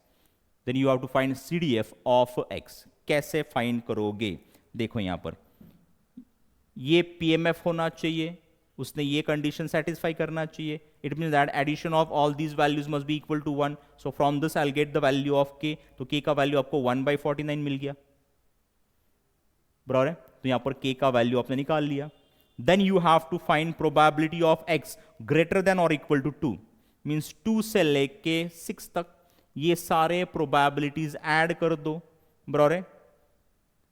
Then you have to find CDF of X. कैसे फाइंड करोगे? देखो यहां पर ये PMF होना चाहिए, उसने ये कंडीशन सेटिस्फाई करना चाहिए। It mean that addition of all these values must be equal to 1। So from this I will get the value of K. तो के का वैल्यू आपको 1/49 मिल गया, बराबर है। तो यहां पर के का वैल्यू आपने निकाल लिया। Then you have to find probability of X greater than और इक्वल टू 2, मींस 2 से लेके 6 तक ये सारे प्रोबेबिलिटीज ऐड कर दो, बराबर है।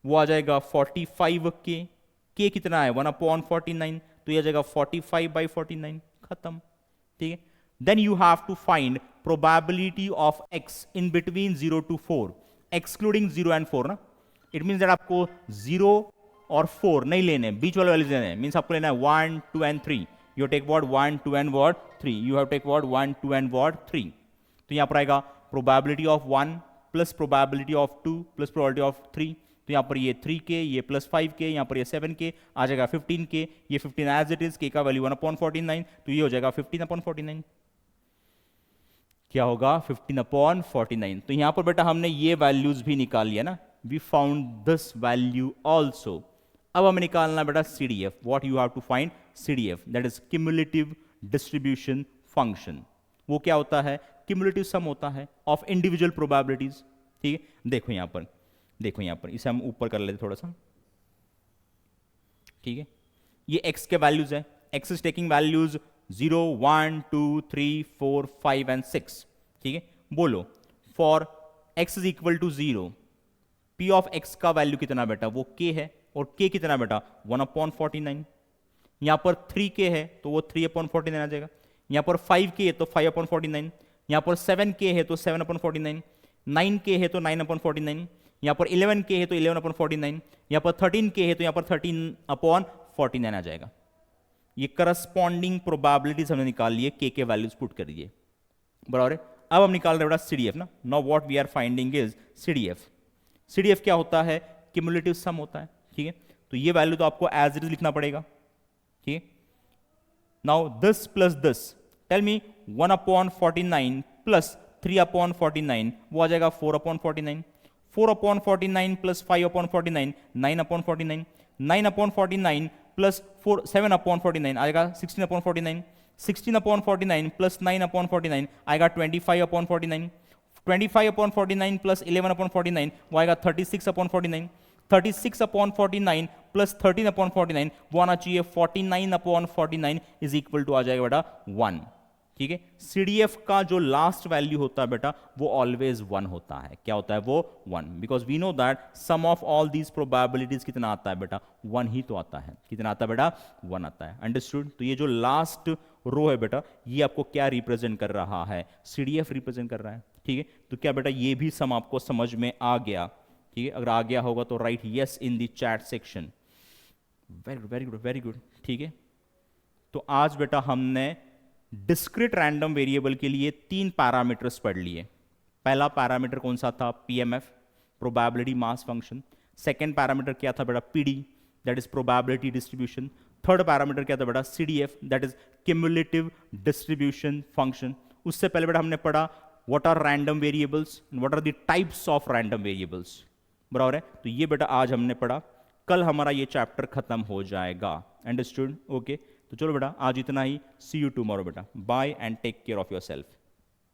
वो आ जाएगा 45 के कितना है 1/49, तो ये आ जाएगा 45/49, खत्म, ठीक है। Then you have to find probability of X in between 0 to 4, excluding 0 and 4 ना। इट मीन्स दैट आपको 0 और 4 नहीं लेने, बीच वाले वैल्यूज लेने हैं। मीन्स आपको लेना है 1, 2 and 3। You take what 1, 2 and what 3। You have take what 1, 2 and what 3। तो यहां पर आएगा probability of 1 plus probability of 2 plus probability of 3। तो यहां पर ये 3k, ये प्लस 5k, यहां पर ये 7k आ जाएगा 15k, ये 15 एज इट इज, के का वैल्यू 1/49, तो ये हो जाएगा 15/49। क्या होगा 15/49। तो यहां पर बेटा हमने ये वैल्यूज भी निकाल लिया ना, we found this value also. अब हमें निकालना बेटा CDF। What you have to find CDF, that is cumulative distribution function. वो क्या होता है? क्यूमुलेटिव सम होता है ऑफ इंडिविजुअल प्रोबेबिलिटीज, ठीक है। देखो यहां पर, देखो यहां पर इसे हम ऊपर कर लेते थोड़ा सा, ठीक है। ये x के वैल्यूज है, x is taking values 0, 1, 2, 3, 4, 5 and 6, ठीक है। बोलो for x is equal to 0, p of x का वैल्यू कितना बेटा? वो k है, और k कितना बेटा 1/49। यहां पर 3k है तो वो 3/49 आ जाएगा। यहां पर 5k है तो 5/49। यहां पर 7k है तो 7/49। 9k है तो 9/49। यहां पर 11k है तो 11/49। यहां पर 13k है तो यहां पर 13/49 आ जाएगा। ये करस्पॉन्डिंग प्रोबेबिलिटीज हमने निकाल लिए, के वैल्यूज पुट कर दिए, बराबर है। अब हम निकाल रहे बेटा CDF ना। Now what we are finding is CDF। CDF क्या होता है? क्यूमुलेटिव सम होता है, ठीक है। तो ये वैल्यू तो आपको एज इट इज लिखना पड़ेगा, ठीक है। Now this plus this, tell me 1/49 plus 3/49, वो आ जाएगा 4/49। 4/49 प्लस 5/49, 9/49। 9/49 प्लस 7/49 आएगा 16/49। 16/49 प्लस 9/49 आएगा 25/49। 25/49 प्लस 11/49 वो आएगा 36/49। 36/49 प्लस 13/49 वो आना चाहिए 49/49 इज इक्वल टू आ जाएगा बेटा 1, ठीक है। CDF का जो लास्ट वैल्यू होता है बेटा वो ऑलवेज 1 होता है। क्या होता है वो? 1, because we know that sum of all these probabilities कितना आता है बेटा? 1 ही तो आता है। कितना आता है बेटा? 1 आता है। अंडरस्टूड? तो ये जो लास्ट रो है बेटा ये आपको क्या रिप्रेजेंट कर रहा है? CDF रिप्रेजेंट कर रहा है, ठीक है। तो क्या बेटा ये भी सम आपको समझ में आ गया? ठीक है, अगर आ गया होगा तो right yes in the chat section. Very good, very good, very good, ठीक है। तो आज बेटा हमने डिस्क्रीट रैंडम वेरिएबल के लिए 3 पैरामीटर्स पढ़ लिए। पहला पैरामीटर कौन सा था? PMF, probability mass function. Second parameter क्या था बेटा? PD, that is probability distribution. Third parameter क्या था बेटा? CDF, that is cumulative distribution function. उससे पहले बेटा हमने पढ़ा what are random variables, what are the types of random variables, बराबर है। तो ये बेटा आज हमने पढ़ा, कल हमारा ये चैप्टर खत्म हो जाएगा। अंडरस्टूड? ओके, तो चलो बेटा आज इतना ही। सी यू टुमारो बेटा, bye and take care of your self.